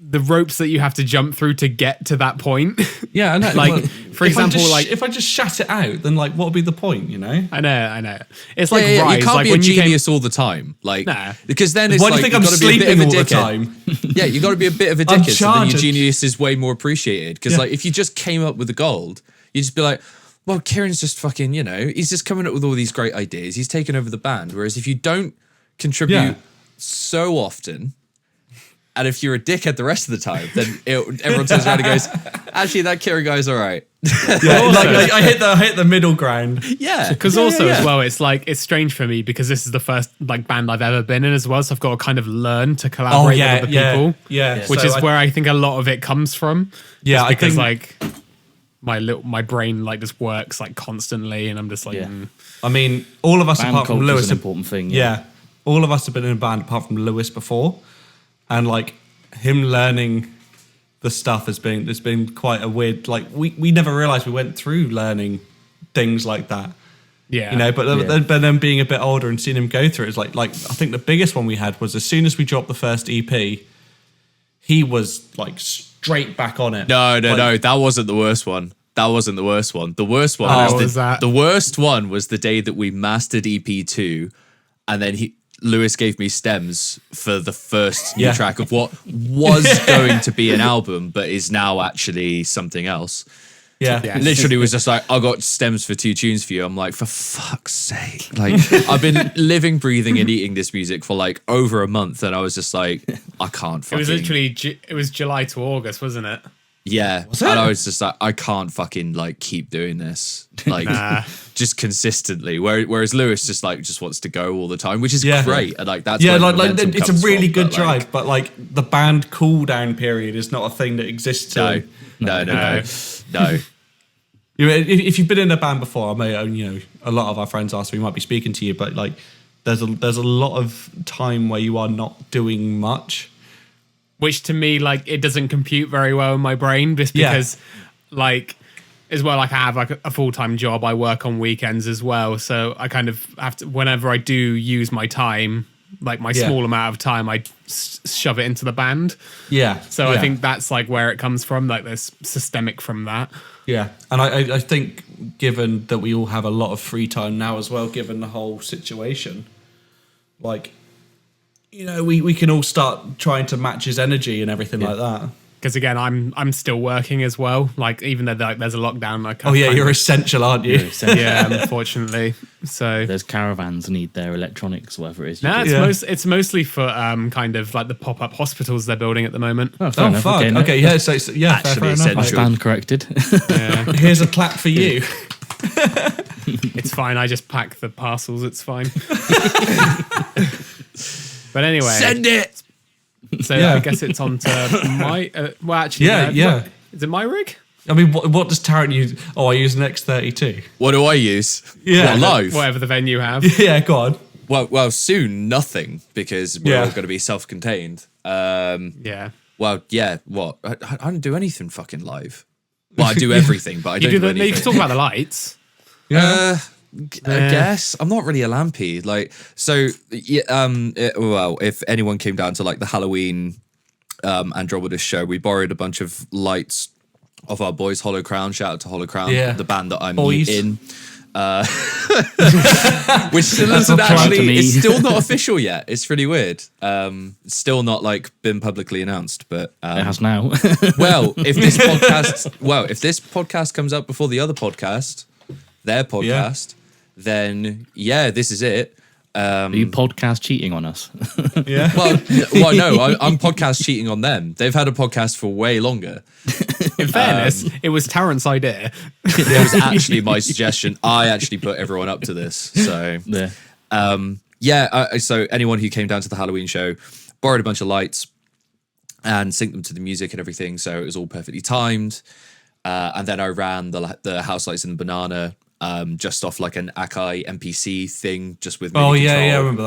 the ropes that you have to jump through to get to that point. Yeah, I know. Like, Well, for if I example, just- like- if I just shat it out, then like, what would be the point? I know. It's like Yeah, Rise. you can't like be a when you came, genius all the time. Like, Nah. because then it's Why do like you think I'm gotta be a bit sleeping of a all the dickhead. time? Yeah, you got to be a bit of a I'm dickhead so then your charged. genius is way more appreciated. Because Yeah. like, if you just came up with the gold, you'd just be like, well, Kieran's just fucking, he's just coming up with all these great ideas. He's taken over the band. Whereas if you don't contribute Yeah. so often, and if you're a dickhead the rest of the time, then everyone turns around and goes, actually, that Kieran guy's all right. Yeah, like I hit the middle ground. Yeah. because Yeah, also yeah, as yeah. well, it's like it's strange for me because this is the first like band I've ever been in as well, so I've got to kind of learn to collaborate with other people. yeah. Which So is where I think a lot of it comes from. Yeah, Just I because think- like my brain like just works like constantly, and I'm just like, Yeah. I mean, all of us Band apart from culture's Lewis an have- important thing. Yeah, all of us have been in a band apart from Lewis before, and like him learning the stuff has been quite a weird. Like we never realized we went through learning things like that. yeah, But then being a bit older and seeing him go through it is like I think the biggest one we had was as soon as we dropped the first EP, he was like straight back on it. No, Like, that wasn't the worst one. That wasn't the worst one. The worst one Oh, was was that? the worst one was the day that we mastered EP2, and then Lewis gave me stems for the first new Yeah. track of what was going to be an album, but is now actually something else. Yeah. Yeah. Literally was just like, I got stems for 2 tunes for you. I'm like, for fuck's sake. Like, I've been living, breathing, and eating this music for like over a month, and I was just like, I can't it fucking. was literally it was July to August, wasn't it? Yeah. it? And I was just like, I can't fucking like keep doing this. Like Nah. just consistently. Whereas Lewis just wants to go all the time, which is Yeah. great. And like that's Yeah, where the like momentum it's a comes really from, good but, like, drive, but like the band cool down period is not a thing that exists. No. in- No. No. You know, if you've been in a band before, I may, a lot of our friends are, so we might be speaking to you, but like, there's a lot of time where you are not doing much, which to me, like, it doesn't compute very well in my brain, just Yeah. because, like, as well, like, I have like a full-time job. I work on weekends as well, so I kind of have to, whenever I do use my time, like my Yeah. small amount of time, I shove it into the band. Yeah. So I yeah. think that's like where it comes from. Like, there's systemic from that. Yeah, and I think given that we all have a lot of free time now as well, given the whole situation, like, you know, we can all start trying to match his energy and everything like that. Because again, I'm still working as well. Like, even though like there's a lockdown, like Oh yeah, you're essential, aren't you? yeah, unfortunately. So There's caravans need their electronics, whatever it is. no, Yeah. it's mostly for kind of like the pop-up hospitals they're building at the moment. Oh, fair Oh enough. fuck. Okay, Okay, no, yeah, so yeah, Actually fair enough. essential. stand corrected. Yeah, Here's a clap for you. it's fine. I just pack the parcels. It's fine. But anyway, Send it. so Yeah. I guess it's on to my. Well, actually, Yeah, yeah. Is it my rig? I mean, what does Tarrant use? Oh, I use an X32. What do I use? Yeah. What, live. Whatever the venue have. Yeah, go on. Well, soon nothing because we're Yeah. all going to be self-contained. Yeah. Well, yeah. What? I don't do anything fucking live. Well, I do everything, but I don't do You anything. can talk about the lights. I guess I'm not really a lampy. Like, so, yeah, well, if anyone came down to like the Halloween Andromeda show, we borrowed a bunch of lights of our boys Hollow Crown. Shout out to Hollow Crown, Yeah. the band that I'm Boys. in. Which still That's isn't not shout out to actually, me. it's still not official yet. It's really weird. It's still not like been publicly announced, but It has now. well, if this podcast comes out before the other podcast, their podcast, then yeah, this is it. Are you podcast cheating on us? Yeah. Well, no, I'm podcast cheating on them. They've had a podcast for way longer. In fairness, it was Tarrant's idea. It was actually my suggestion. I actually put everyone up to this. So Yeah. so anyone who came down to the Halloween show borrowed a bunch of lights and synced them to the music and everything. So it was all perfectly timed. And then I ran the house lights in the banana just off like an Akai MPC thing, just with MIDI Oh control, yeah, I remember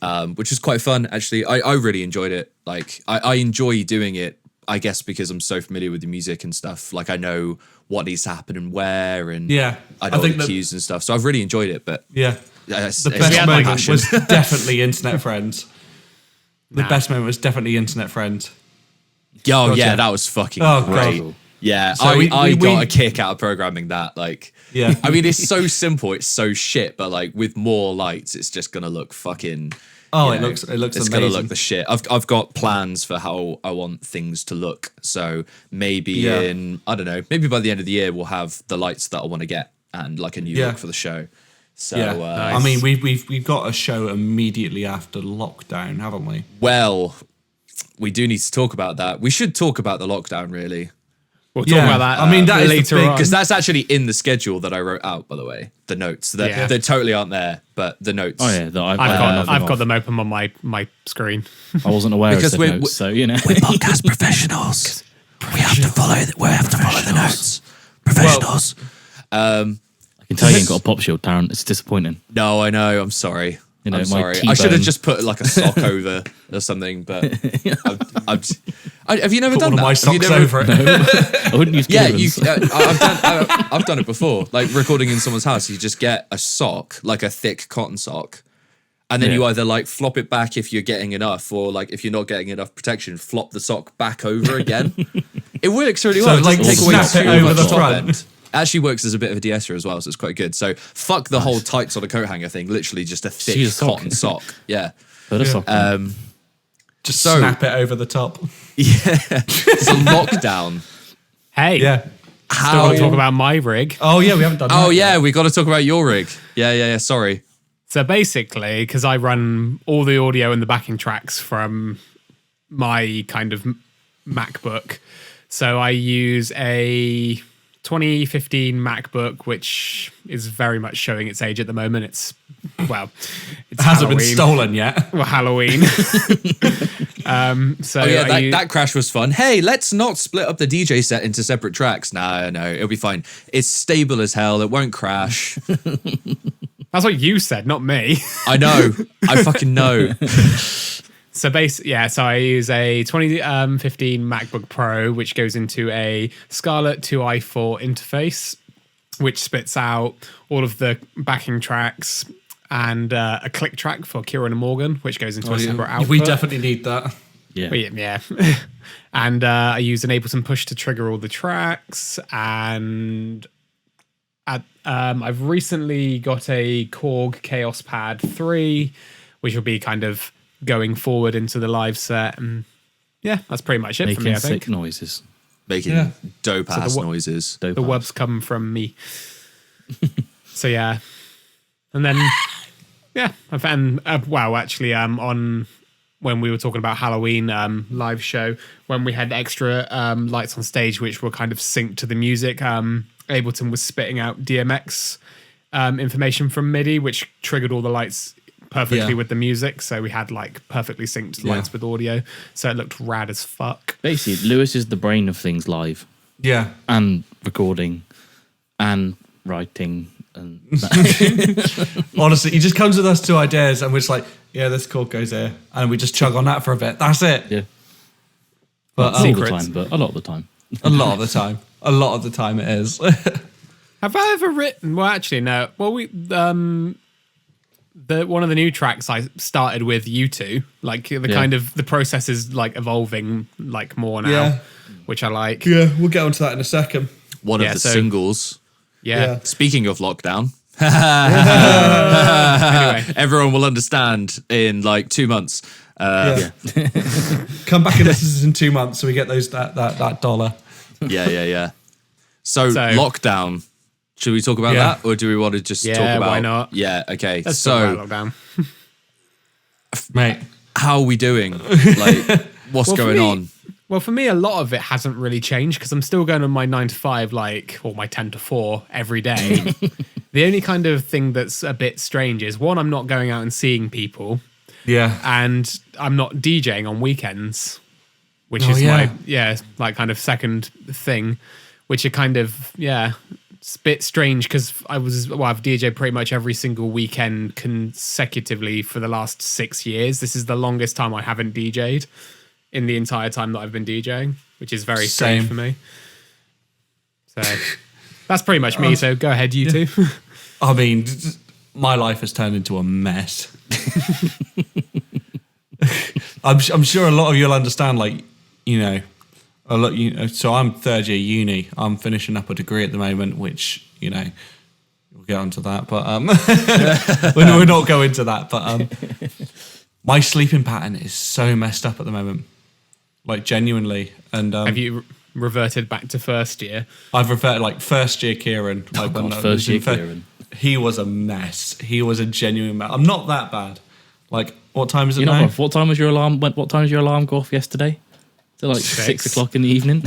that. which was quite fun actually. I really enjoyed it. Like I enjoy doing it, I guess because I'm so familiar with the music and stuff. Like I know what needs to happen and where, and Yeah. I I know think the that- cues and stuff. So I've really enjoyed it. But Yeah. it's The it's best not my moment passion. was definitely Internet Friends. The Nah. best moment was definitely Internet Friends. Oh Gotcha. yeah, that was fucking Oh, great. God. Yeah, So I we got a kick out of programming that. Like, Yeah. I mean, it's so simple, it's so shit, but like with more lights, it's just gonna look fucking. Oh, you it know, looks It's amazing. gonna look the shit. I've got plans for how I want things to look. So maybe Yeah. in I don't know, maybe by the end of the year we'll have the lights that I want to get and like a new Yeah. look for the show. So Yeah. I mean, we've got a show immediately after lockdown, haven't we? well, we do need to talk about that. We should talk about the lockdown really. We'll talk Yeah. about that. I mean, that is the later big- on. Because that's actually in the schedule that I wrote out, by the way. The notes that Yeah. they totally aren't there, but the notes. Oh yeah, I've got them open on my screen. I wasn't aware Because of the we're- notes, so you know. Podcast professionals. We have to follow. The notes. Professionals. I can tell you ain't got a pop shield, Tarrant. It's disappointing. No, I know. I'm sorry. You know, I'm my sorry. I should have T-bone. just put like a sock over or something. But have you never Put done one of that? my Have you socks never- over it. I wouldn't use Yeah, you. Gibbons. I've done it before. Like recording in someone's house, you just get a sock, like a thick cotton sock, and then Yeah. you either like flop it back if you're getting enough, or like if you're not getting enough protection, flop the sock back over again. It works really well. It like, doesn't take away snap it too over much the top front. end. Actually works as a bit of a de-esser as well, so it's quite good. So fuck the whole tights on a coat hanger thing. Literally just a thick use a sock. cotton sock. Yeah. Put a sock on. Just So- snap it over the top. It's a lockdown. Hey, Yeah. still want to talk about my rig. Oh yeah, we haven't done. Oh that yeah, yet. we got to talk about your rig. Yeah. Sorry. So basically, because I run all the audio and the backing tracks from my kind of MacBook, so I use a 2015 MacBook, which is very much showing its age at the moment. It's It hasn't been Halloween. stolen yet. Well, Halloween. So Oh yeah, I that crash was fun. Hey, let's not split up the DJ set into separate tracks. No, it'll be fine. It's stable as hell. It won't crash. that's what you said, not me. I know. I fucking know. So so I use a 2015 MacBook Pro, which goes into a Scarlett 2i4 interface, which spits out all of the backing tracks and a click track for Kieran and Morgan, which goes into a separate output. We definitely need that. Yeah. Yeah. And I use an Ableton Push to trigger all the tracks. And I've recently got a Korg Chaos Pad 3, which will be kind of going forward into the live set. And yeah, that's pretty much it for me, I think. sick noises. Making dope ass noises. The wubs come from me. So yeah. And then, yeah, I found, actually, on when we were talking about Halloween live show, when we had extra lights on stage, which were kind of synced to the music, Ableton was spitting out DMX information from MIDI, which triggered all the lights perfectly with the music. So we had like perfectly synced lights with audio. So it looked rad as fuck. Basically, Lewis is the brain of things live. Yeah. And recording and writing. And Honestly, he just comes with us two ideas and we're just like, yeah, this chord goes here. And we just chug on that for a bit. That's it. Yeah. But Not all the time, but a lot of the time. A lot of the time. A lot of the time it is. Have I ever written? Well, actually, no. Well, we one of the new tracks I started with you two. Like the kind of the process is like evolving like more now, which I like. Yeah, we'll get onto that in a second. One of the singles. Yeah. Speaking of lockdown, Anyway, everyone will understand in like 2 months. Come back and listen in 2 months so we get those that dollar. Yeah. So lockdown. Should we talk about that, or do we want to just talk about? Why not? Yeah. Okay. Let's talk about lockdown. Mate, how are we doing? Like, what's going on? Well, for me, a lot of it hasn't really changed because I'm still going on my 9 to 5, or my 10 to 4 every day. The only kind of thing that's a bit strange is, one, I'm not going out and seeing people. Yeah. And I'm not DJing on weekends, which is my kind of second thing, which are kind of, it's a bit strange because I've DJed pretty much every single weekend consecutively for the last 6 years. This is the longest time I haven't DJed in the entire time that I've been DJing, which is very strange for me. So that's pretty much me. So go ahead, you two. I mean, my life has turned into a mess. I'm sure a lot of you'll understand, like, so I'm third year uni. I'm finishing up a degree at the moment, which, we'll get onto that, but we're not going to that. But my sleeping pattern is so messed up at the moment, like genuinely. And have you reverted back to first year? I've reverted like first year Kieran. Like first year Kieran. He was a mess. He was a genuine mess. I'm not that bad. Like, what time is it now? What time was your alarm? What time did your alarm go off yesterday? So like 6 o'clock in the evening.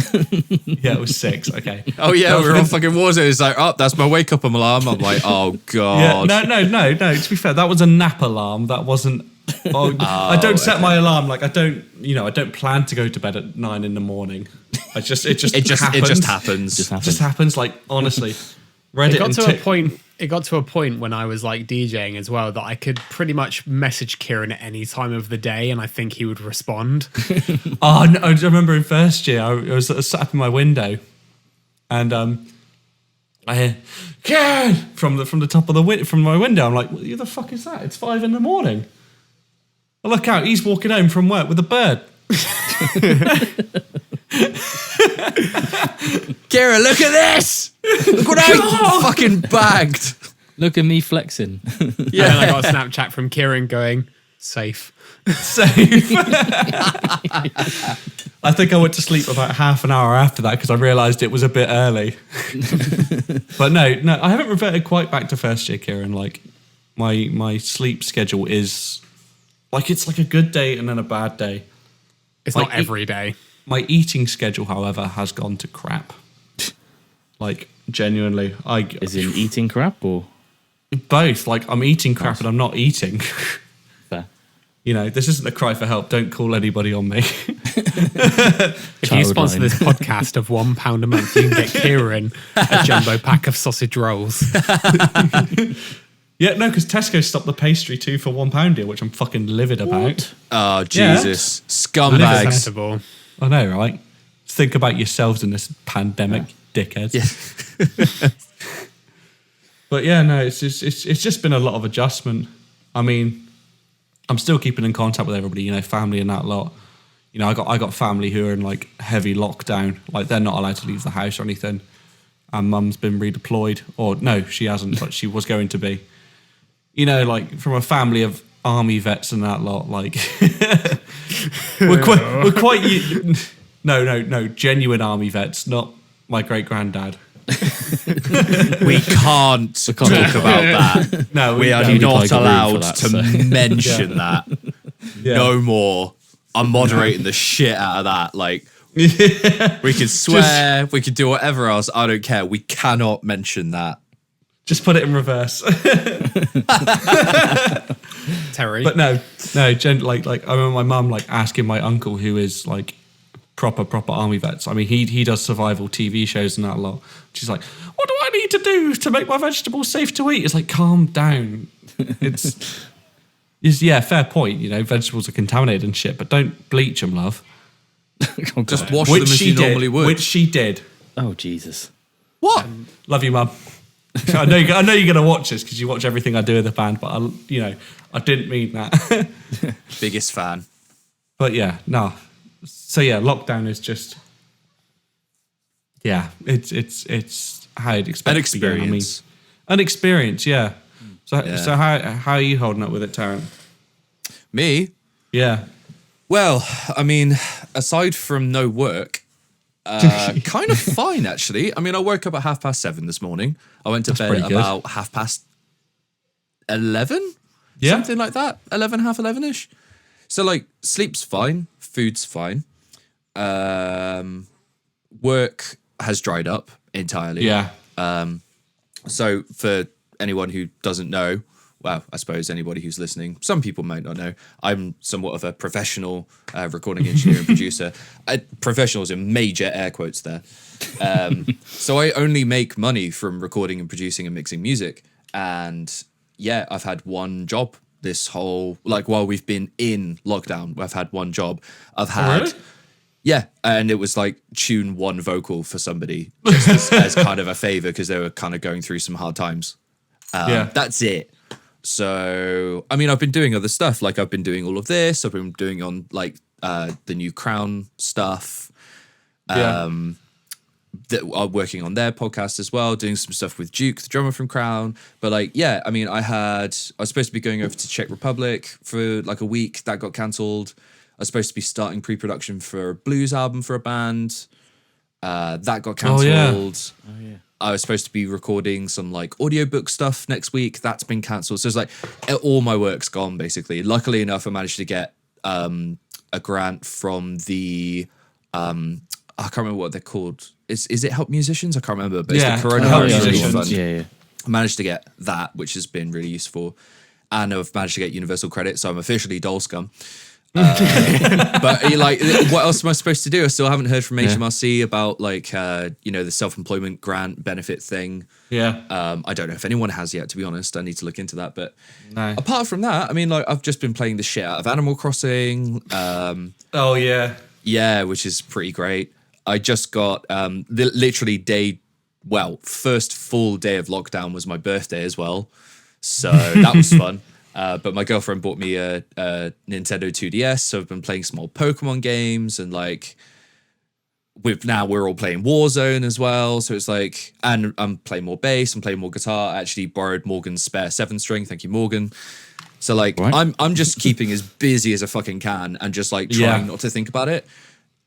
Yeah, it was 6. Okay. Oh yeah, we were on fucking Warzone. It's like, that's my wake up alarm. I'm like, oh god. Yeah, no. To be fair, that was a nap alarm. That wasn't. I don't set my alarm. Like I don't plan to go to bed at 9 in the morning. It just happens. It just happens. Like honestly, Reddit. It got to a point when I was like DJing as well that I could pretty much message Kieran at any time of the day, and I think he would respond. Oh no! I remember in first year, I was sat up in my window, and I hear Kieran from the top of from my window. I'm like, "Who the fuck is that? It's 5 in the morning." I look out. He's walking home from work with a bird. Kira, look at this! Look what I fucking bagged. Look at me flexing. Yeah, and I got a Snapchat from Kieran going, safe. Safe. I think I went to sleep about half an hour after that because I realised it was a bit early. But no, I haven't reverted quite back to first year, Kieran. Like my sleep schedule is like it's like a good day and then a bad day. It's not every day. My eating schedule, however, has gone to crap. Like genuinely, is in eating crap or both. Like I'm eating crap and I'm not eating. Fair. This isn't a cry for help. Don't call anybody on me. If you sponsor this podcast of £1 a month, you can get Kieran a jumbo pack of sausage rolls. Yeah, no, because Tesco stopped the pastry 2 for £1 deal, which I'm fucking livid about. Oh, Jesus. Livid. Scumbags. Acceptable. I know, right? Think about yourselves in this pandemic, dickheads. Yeah. But yeah, no, it's just been a lot of adjustment. I mean, I'm still keeping in contact with everybody, family and that lot. I got family who are in like heavy lockdown, like they're not allowed to leave the house or anything. And mum's been redeployed, or no, she hasn't, but she was going to be. Like from a family of army vets and that lot, like we're quite no, genuine army vets, not my great granddad. We can't talk about that. No, We are don't. not Like a room allowed for that, to so. mention that. Yeah. No more. I'm moderating the shit out of that. Like, we could swear, we could do whatever else. I don't care. We cannot mention that. Just put it in reverse. Terry. But no, like I remember my mum like asking my uncle, who is like proper army vets. I mean, he does survival TV shows and that a lot. She's like, what do I need to do to make my vegetables safe to eat? It's like, calm down. It's yeah, fair point. Vegetables are contaminated and shit, but don't bleach them, love. Just wash them as you normally would. Which she did. Oh, Jesus. What? Love you, mum. I know you're gonna watch this because you watch everything I do with the band, but I didn't mean that. Biggest fan. But yeah, no. So yeah, lockdown is just it's how you'd expect An it to be going. experience. An experience, yeah. So Yeah. so how are you holding up with it, Tarrant? Me? Yeah. Well, I mean, aside from no work, kind of fine, actually. I mean, I woke up at 7:30 this morning. I went to bed pretty at good. about 11:30? Yeah. Something like that. 11, half 11-ish. So, like, sleep's fine. Food's fine. Work has dried up entirely. Yeah. So for anyone who doesn't know, well, I suppose anybody who's listening, some people might not know, I'm somewhat of a professional recording engineer and producer. Professionals in major air quotes there. So I only make money from recording and producing and mixing music. And yeah, I've had one job this whole, like while we've been in lockdown, I've had one job. I've had... really? Yeah, and it was like tune one vocal for somebody just as kind of a favor because they were kind of going through some hard times. Yeah. That's it. So, I mean, I've been doing other stuff. Like I've been doing all of this. I've been doing on like the new Crown stuff. I'm working on their podcast as well, doing some stuff with Duke, the drummer from Crown. But like, yeah, I mean, I was supposed to be going over to Czech Republic for like a week. That got cancelled. I was supposed to be starting pre-production for a blues album for a band. That got cancelled. Oh, yeah. I was supposed to be recording some like audiobook stuff next week. That's been cancelled. So it's like all my work's gone basically. Luckily enough, I managed to get a grant from the I can't remember what they're called. Is it Help Musicians? I can't remember, but Yeah, it's the Help Coronavirus Relief Musicians. Fund. Yeah. I managed to get that, which has been really useful. And I've managed to get universal credit, so I'm officially Dole Scum. But like, what else am I supposed to do? I still haven't heard from HMRC about like, the self-employment grant benefit thing. Yeah. I don't know if anyone has yet, to be honest. I need to look into that. But No. apart from that, I mean, like, I've just been playing the shit out of Animal Crossing. Oh yeah. Yeah, which is pretty great. I just got literally first full day of lockdown was my birthday as well. So that was fun. But my girlfriend bought me a Nintendo 2DS, so I've been playing some old Pokemon games, and like we're all playing Warzone as well. So it's like, and I'm playing more bass, I'm playing more guitar. I actually borrowed Morgan's spare 7-string. Thank you, Morgan. So like, Right. I'm just keeping as busy as I fucking can, and just like trying not to think about it.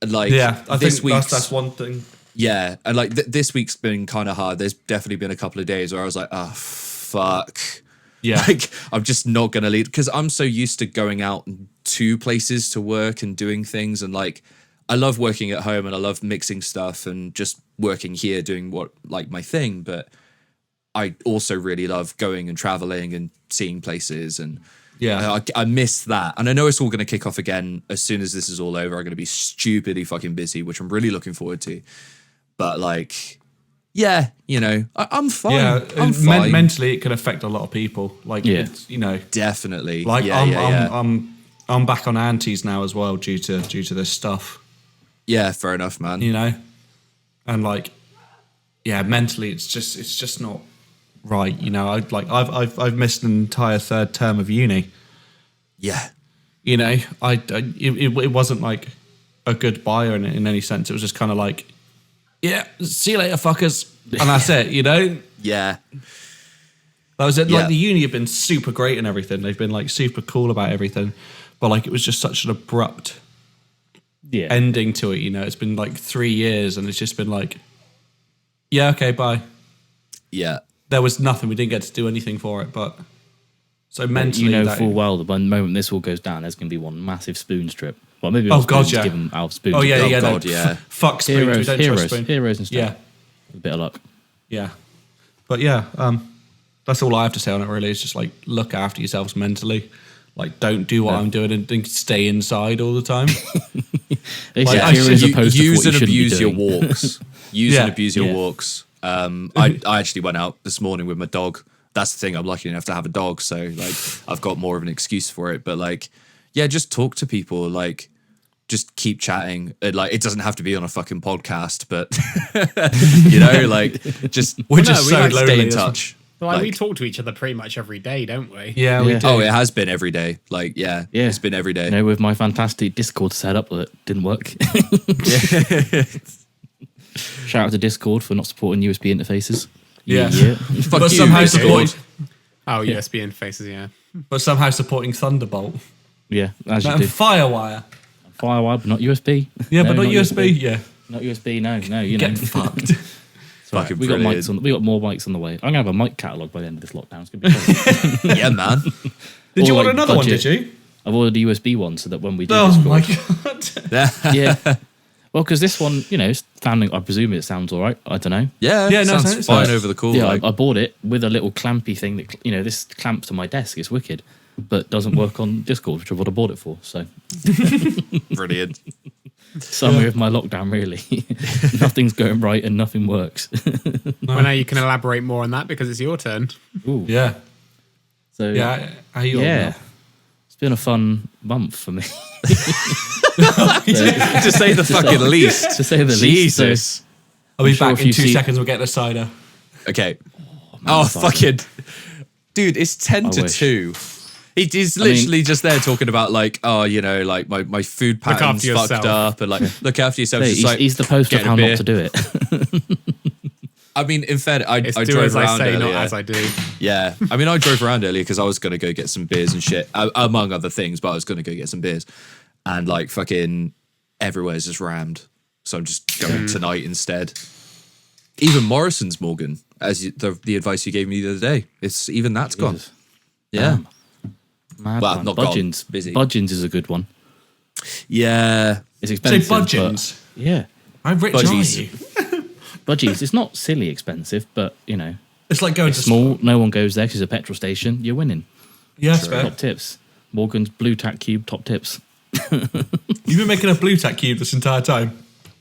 And like, Yeah. I this think week's that's one thing. yeah, and like this week's been kind of hard. There's definitely been a couple of days where I was like, oh fuck. Yeah. Like, I'm just not going to leave because I'm so used to going out to places to work and doing things. And like, I love working at home and I love mixing stuff and just working here, doing what like my thing. But I also really love going and traveling and seeing places. And Yeah. I miss that. And I know it's all going to kick off again as soon as this is all over. I'm going to be stupidly fucking busy, which I'm really looking forward to. But like, yeah, you know, I'm fine. Yeah, I'm fine. mentally it can affect a lot of people. Like, Yeah. it's, you know, Definitely. like Yeah, I'm back on antis now as well due to this stuff. yeah, fair enough, man. You know, and like, yeah, mentally it's just not right. You know, I've missed an entire third term of uni. Yeah. You know, it wasn't like a goodbye or in any sense. It was just kind of like, yeah, see you later, fuckers, and that's it. You know, Yeah. that was it. Yeah. Like the uni have been super great and everything. They've been like super cool about everything, but like it was just such an abrupt Yeah. ending to it. You know, it's been like 3 years, and it's just been like, yeah, okay, bye. Yeah. There was nothing. We didn't get to do anything for it, but so mentally, you know that, full well that by the moment this all goes down, there's going to be one massive spoon strip. Well, maybe Oh, not God, spoons, yeah. give them out of spoons. Oh yeah, Oh, yeah, God, no. yeah. Fuck spoons. We don't trust spoons. Heroes and stuff. Yeah, A bit of luck. yeah. But yeah, that's all I have to say on it. Really, it's just like look after yourselves mentally. Like, don't do what I'm doing and stay inside all the time. They Like, said I heroes should opposed to use what you and shouldn't be abuse your doing. walks. Use Yeah. and abuse your Yeah. walks. I actually went out this morning with my dog. That's the thing. I'm lucky enough to have a dog, so like I've got more of an excuse for it. But like, yeah, just talk to people. Like, just keep chatting. Like, it doesn't have to be on a fucking podcast, but you know, like, just We're just so stay lonely in as well. touch. Like, we Like, talk to each other pretty much every day, don't we? Yeah, we Yeah. do. oh, it has been every day. Like, yeah, Yeah. it's been every day. You know, with my fantastic Discord setup that didn't work. Shout out to Discord for not supporting USB interfaces. Yeah. Fuck but you, somehow Discord. supporting, Oh, USB interfaces, yeah. but somehow supporting Thunderbolt Yeah, as you and do. Firewire. Firewire, but not USB. Yeah, No, but not USB. Yeah, Not USB, no. You know. get fucked. Fucking We got brilliant. mics on. We got more mics on the way. I'm gonna have a mic catalog by the end of this lockdown. It's gonna be great. Yeah, man. Did you Or, order like, another one? budget. Did you? I've ordered a USB one so that when we do Oh Discord, my god! yeah. Well, because this one, you know, it's sounding. I presume it sounds all right. I don't know. Yeah, Yeah, no, sounds it's fine fine. over the call. Yeah, like, I bought it with a little clampy thing that you know. This clamps to my desk. It's wicked, but doesn't work on Discord, which is what I bought it for. So brilliant. summary of my lockdown, really, nothing's going right and nothing works. Well, now you can elaborate more on that because it's your turn. Ooh. Yeah, So yeah. How you all yeah, know? it's been a fun month for me, To say the fucking least. to say the least. So, Jesus. I'll be I'm sure back if in you 2 see- seconds. We'll get the cider. Okay. man, Oh, Simon. fucking. Dude, it's 10 I to wish. 2. He's literally just there talking about, like, oh, you know, like my food Look pattern's after fucked yourself. up and, like, look after yourself. Hey, Just he's, like, he's the poster of get a how beer. not to do it. I mean, in fact, I It's do drove as I around say, earlier. not as I do. Yeah. I mean, I drove around earlier because I was going to go get some beers and shit, among other things, but I was going to go get some beers. And, like, fucking everywhere's just rammed. So I'm just going tonight instead. Even Morrison's, Morgan, as the advice you gave me the other day. It's even that's gone. Jesus. Yeah. Mad Well, man. not gone, Budgeons. busy. Budgeons is a good one. Yeah. It's Say expensive. budgeons. But, yeah, How rich Budgies. are you? budgies. It's not silly expensive, but you know, It's like going to small. No one goes there because it's a petrol station. You're winning. Yeah, that's fair. Top tips. Morgan's blue tack cube. Top tips. You've been making a blue tack cube this entire time.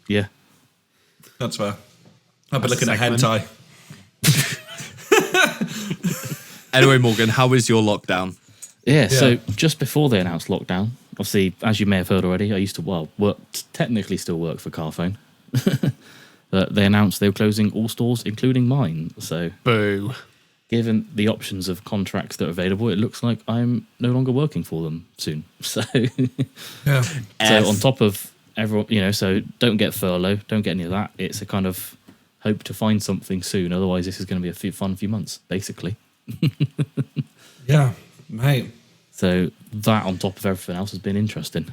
Yeah. That's fair. I've been That's looking a at segment. hentai. Anyway, Morgan, how was your lockdown? Yeah, so just before they announced lockdown, obviously, as you may have heard already, I used to, technically still work for Carphone. But they announced they were closing all stores, including mine. So, Boo. given the options of contracts that are available, it looks like I'm no longer working for them soon. So, Yeah. so on top of everyone, you know, so don't get furlough, don't get any of that. It's a kind of hope to find something soon. Otherwise, this is going to be a fun few months, basically. Yeah, mate. So that on top of everything else has been interesting.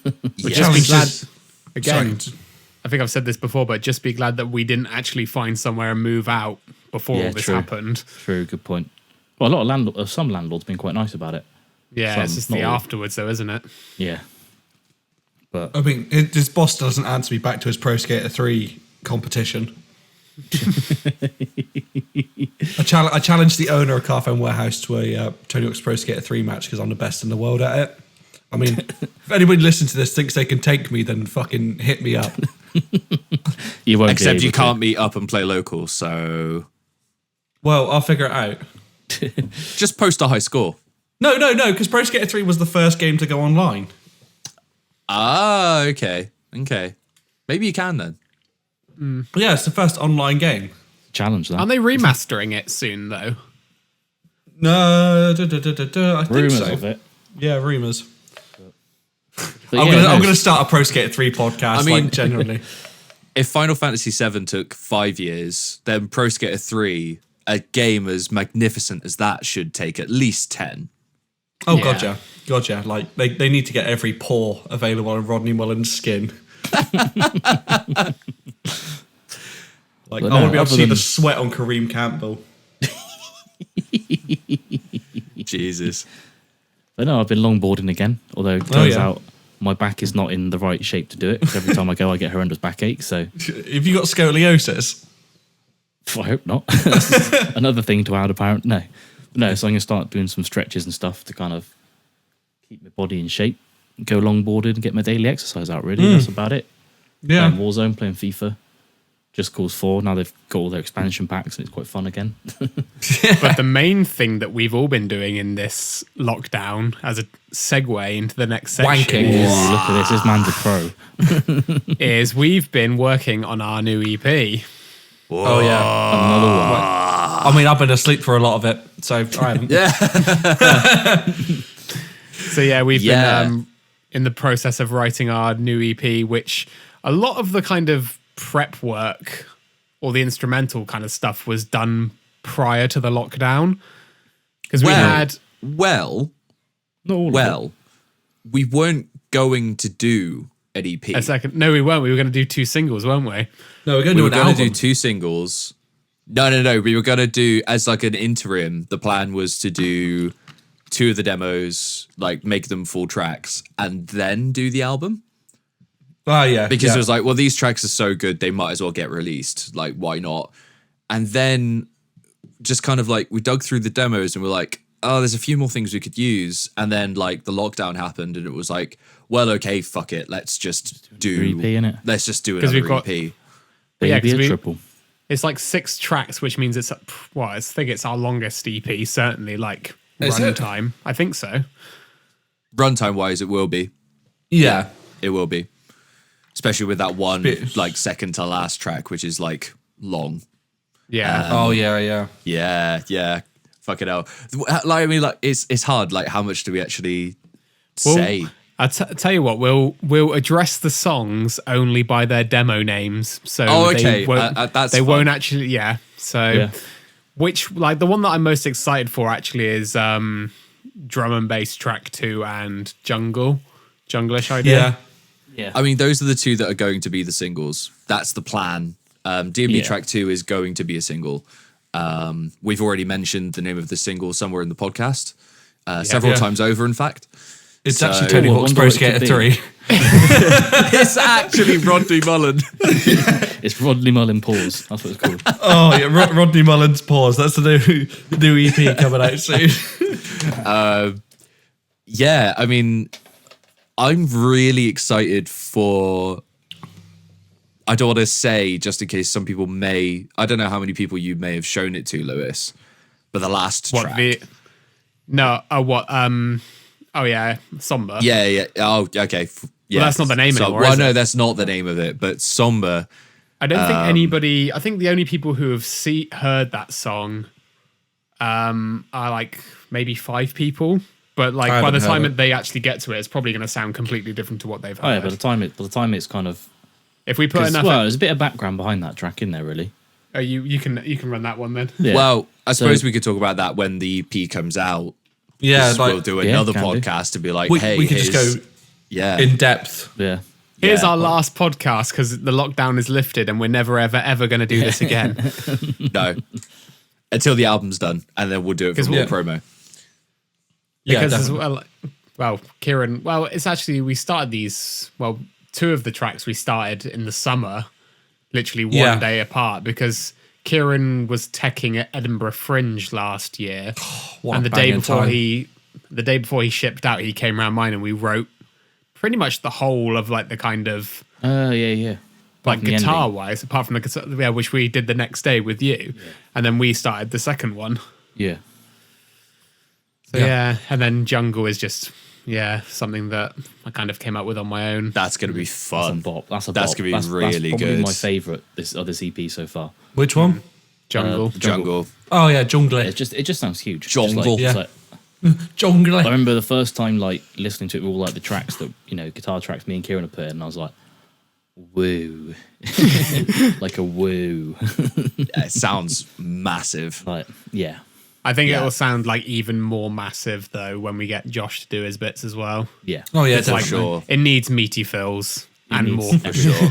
But Yeah. just be Challenges- glad, again, Sorry. I think I've said this before, but just be glad that we didn't actually find somewhere and move out before Yeah, all this true. happened. True, good point. Well, a lot of some landlords have been quite nice about it. Yeah, it's Some, just not the all. afterwards, though, isn't it? Yeah. But I mean, his boss doesn't answer me back to his Pro Skater 3 competition. I challenged the owner of Carphone Warehouse to a Tony Hawk's Pro Skater 3 match because I'm the best in the world at it. I mean, if anybody listening to this thinks they can take me, then fucking hit me up. You won't. Except be you able can't meet up and play local, so Well, I'll figure it out. just post a high score. No, because Pro Skater 3 was the first game to go online. Ah, okay. Maybe you can then. Yeah, it's the first online game. to challenge that. Aren't they remastering it soon though? No, I think Rumors so. of it. Yeah, rumors. But I'm yeah, gonna start a Pro Skater 3 podcast. I mean- like, generally. If Final Fantasy VII took 5 years, then Pro Skater 3, a game as magnificent as that, should take at least 10. Oh, Yeah. gotcha. Like they need to get every pore available on Rodney Mullen's skin. Like, But I want to no, be able to other see than- the sweat on Kareem Campbell. Jesus. But no, I've been longboarding again. Although it turns yeah. out my back is not in the right shape to do it. 'Cause every time I go, I get horrendous backache. So Have you got scoliosis? I hope not. That's another thing to add, apparently. No, so I'm going to start doing some stretches and stuff to kind of keep my body in shape, go longboarding and get my daily exercise out, really. That's about it. Yeah. Playing Warzone, playing FIFA. Just Cause 4. Now they've got all their expansion packs and it's quite fun again. But the main thing that we've all been doing in this lockdown, as a segue into the next section, Wanking. Ooh, look at this. This man's a pro. is we've been working on our new E EP. Oh yeah. Another one. I mean, I've been asleep for a lot of it, so I haven't. So yeah, we've Yeah. been in the process of writing our new EP, which a lot of the kind of prep work or the instrumental kind of stuff was done prior to the lockdown. Because we had Well, Not all of it. well, we weren't going to do an EP. a second. No, we weren't. We were going to do 2 singles, weren't we? No, we're going We to were do an going to album. do 2 singles. No. We were going to do, as like an interim, the plan was to do 2 of the demos, like make them full tracks, and then do the album. Oh yeah, Because yeah. it was like, well, these tracks are so good, they might as well get released. Like, why not? And then just kind of like, we dug through the demos and we're like, oh, there's a few more things we could use. And then like the lockdown happened and it was like, well, okay, fuck it. Let's just do, EP, innit? let's just do 'Cause another we've got- EP. Yeah, Baby 'cause a we- triple. It's like 6 tracks, which means it's, well, I think it's our longest EP, certainly, like Is it? runtime. I think so. Runtime wise, it will be. yeah. It will be. Especially with that one, Bit- like second to last track, which is like long. Yeah. Oh yeah. Yeah. Fuck it out. Like, I mean, like, it's hard. Like, how much do we actually Well, say? I'll tell you what, we'll address the songs only by their demo names. So Oh, okay. they won't, That's they fun. won't actually, yeah. So, Yeah. which, like, the one that I'm most excited for actually is Drum and Bass Track 2 and Junglish Idea. Yeah. Yeah. I mean, those are the 2 that are going to be the singles. That's the plan. D&B Yeah. track 2 is going to be a single. We've already mentioned the name of the single somewhere in the podcast, several Yeah. times over, in fact. It's So- actually Tony Ooh, I Hawk's wonder Pro what it could Skater be. 3. It's actually Rodney Mullen. It's Rodney Mullen Pause. That's what it's called. Oh yeah, Rodney Mullen's Pause. That's the new EP coming out soon. Yeah, I mean, I'm really excited for. I don't want to say, just in case some people may. I don't know how many people you may have shown it to, Lewis, but the last What, track. the. No, what? Oh, yeah, Somber. Yeah. Oh, okay. Yeah. Well, that's not the name anymore, Well, is no, it? that's not the name of it. But Somber. I don't think anybody. I think the only people who have heard that song are like maybe 5 people. But like I by the haven't time heard it. they actually get to it, it's probably going to sound completely different to what they've Oh yeah, heard. by the time it's kind of If we put enough, well, there's a bit of background behind that track in there, really. you can run that one then. Yeah. Well, I So- suppose we could talk about that when the EP comes out. Yeah, Just like we'll do yeah, another can do. podcast to be like, we, hey, we could just here's- go yeah, in depth. yeah. Here's Yeah. our last podcast because the lockdown is lifted and we're never ever going to do this again. no, until the album's done, and then we'll do it for more Yeah. promo. Because as definitely. well, Kieran. Well, it's actually we started these. Well, 2 of the tracks we started in the summer, literally one Yeah. day apart because Kieran was teching at Edinburgh Fringe last year, What and a the day banging before time. the day before he shipped out, he came around mine and we wrote pretty much the whole of like the kind of Yeah. like from the guitar ending. wise, apart from the guitar, yeah, which we did the next day with you, and then we started the second one. Yeah. So and then Jungle is just something that I kind of came up with on my own. That's gonna be That's a fun. bop. That's a That's bop. gonna be that's really probably good. my favourite this EP so far. Which one? Jungle. Jungle. Oh yeah, Jungle. It just sounds huge. Jungle. Just Yeah. like, Jungle. I remember the first time like listening to it with all like the tracks that guitar tracks me and Kieran have put in, and I was like, woo, like a woo, Yeah, it sounds massive. like yeah. I think it Yeah. will sound like even more massive though when we get Josh to do his bits as well. Yeah. Oh yeah, It's like definitely. sure. it needs meaty fills and needs more. For sure.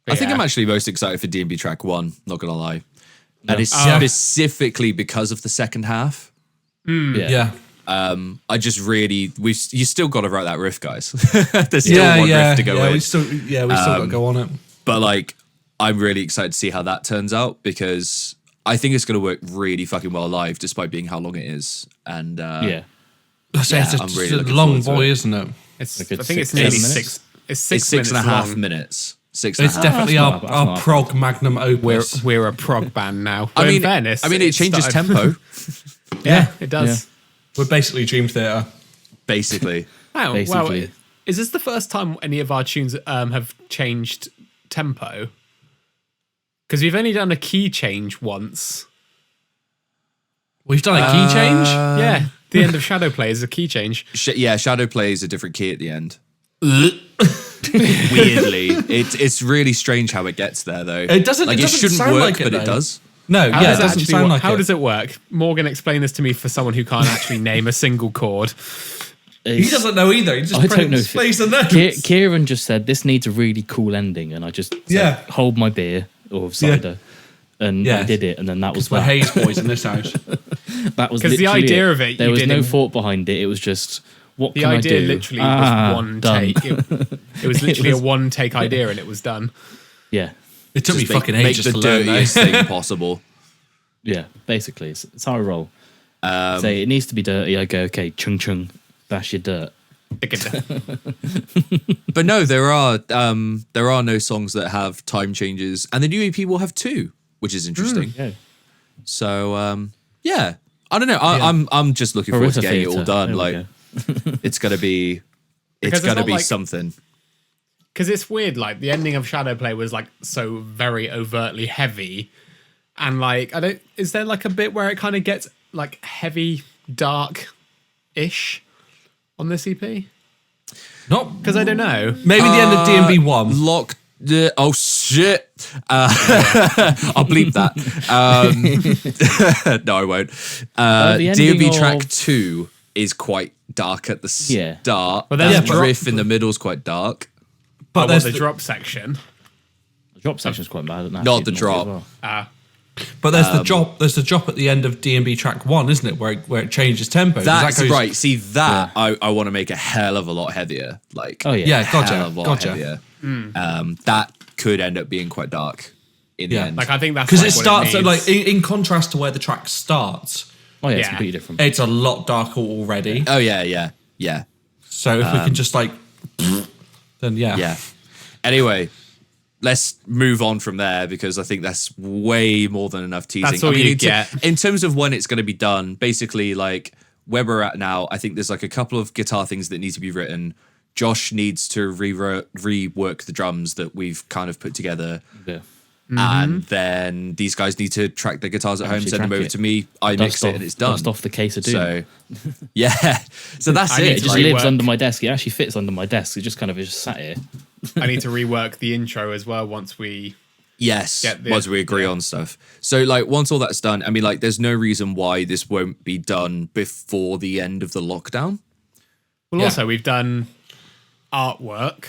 I think Yeah. I'm actually most excited for D&B track 1, not gonna lie. And it's Yeah. specifically because of the second half. Yeah. I just really you still got to write that riff, guys. There's still one riff to go in. We still got to go on it. But like, I'm really excited to see how that turns out because I think it's going to work really fucking well live, despite being how long it is. And Yeah. It's I'm really a looking long forward to boy, it. isn't it? It's, Like I think it's 6 nearly minutes? six. It's it's 6 and a half long. minutes. 6 and a It's half. definitely that's our, not- our that's not- prog magnum We're opus. we're a prog band now. I But mean, in fairness, it changes started- tempo, Yeah, it does. We're basically Dream Theater. basically. Oh, well, Basically. is this the first time any of our tunes have changed tempo? Because we've only done a key change once. We've done a key change. Yeah, the end of Shadowplay is a key change. Shadow plays a different key at the end. Weirdly, it's really strange how it gets there, though. It doesn't- Like it it doesn't shouldn't sound work, like it, but though. it does. No, How yeah, it does it doesn't actually sound work? like How it. does it work? Morgan, explain this to me for someone who can't actually name a single chord. He doesn't know either. He just I don't know if plays the notes. Kieran just said this needs a really cool ending, and I just said, Yeah. hold my beer or cider, and Yeah. I did it, and then that was We're that. Hayes boys in this house. That was 'Cause the literally idea of it, There you was no didn't- thought behind it. It was just what The can idea I do? literally was one done. take. It was literally was- a one take idea and it was done. Yeah, It took me Just fucking make ages the to learn. though. dirtiest thing possible. yeah. Basically, it's how I roll. Say it needs to be dirty. I go okay, chung chung, that's your dirt. But no, there are no songs that have time changes, and the new EP will have 2, which is interesting. Yeah. So yeah, I don't know. I'm just looking forward to getting it all Theatre. done. There we Like go. it's gonna be Because it's not like- something. Because it's weird, like the ending of Shadowplay was like so very overtly heavy, and like I don't. Is there like a bit where it kind of gets like heavy, dark-ish on this EP? Not Because I don't know. maybe the end of DMB 1. Lock. Oh shit! I'll bleep that. No, I won't. the ending DMB track of- 2 is quite dark at the Yeah. start. Well, there's the a drop- riff in the middle is quite dark. But But there's the the, drop section. The drop section's quite bad. Not the drop. but there's the drop. There's the drop at the end of DMB track 1, isn't it? Where it changes tempo. That's that goes, right. See that I want to make a hell of a lot heavier. Like Oh yeah. Yeah, gotcha. hell of a lot Gotcha. heavier. That could end up being quite dark in the Yeah. end. Like I think that's Because like it what starts needs. like in contrast to where the track starts, Oh yeah, it's Yeah. completely different. it's a lot darker already. oh yeah. So if we can just like, then Yeah. Anyway, let's move on from there because I think that's way more than enough teasing. That's all you get. In terms of when it's going to be done, basically, like where we're at now, I think there's like a couple of guitar things that need to be written. Josh needs to rework the drums that we've kind of put together. Yeah. And then these guys need to track their guitars at home, Actually send them track over it. to me. I mix it and it's done. Dust off the case of doom. So, yeah. So that's I need it. it to just Like, lives rework. under my desk. It actually fits under my desk. It just kind of is just sat here. I need to rework the intro as well once we. yes, Get the- once we agree on stuff. So, like, once all that's done, I mean, like, there's no reason why this won't be done before the end of the lockdown. Well, Yeah. also we've done artwork.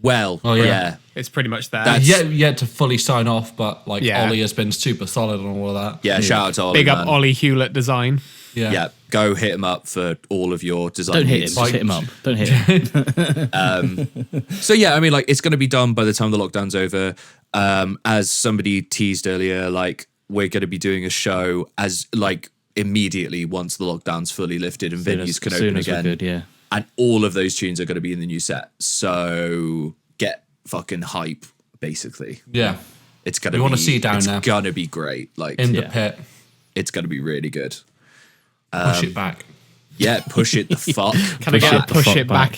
Well, yeah. yeah. It's pretty much there. That's- yet to fully sign off, but like Yeah. Ollie has been super solid on all of that. Yeah, shout out to Ollie. Big up man. Ollie Hewlett Design. Yeah, go hit him up for all of your design Don't hit him. needs. Just hit him up. Don't hit him. So yeah, I mean, like it's going to be done by the time the lockdown's over. As somebody teased earlier, like we're going to be doing a show as like immediately once the lockdown's fully lifted and venues can As soon open as we're again, good, yeah. and all of those tunes are going to be in the new set. So get fucking hype. Basically, Yeah. it's gonna. We wanna see down it's there. gonna be great. Like In the Yeah. pit. it's gonna be really good. Push it back. Yeah, push it the fuck. Can I get a Push it back.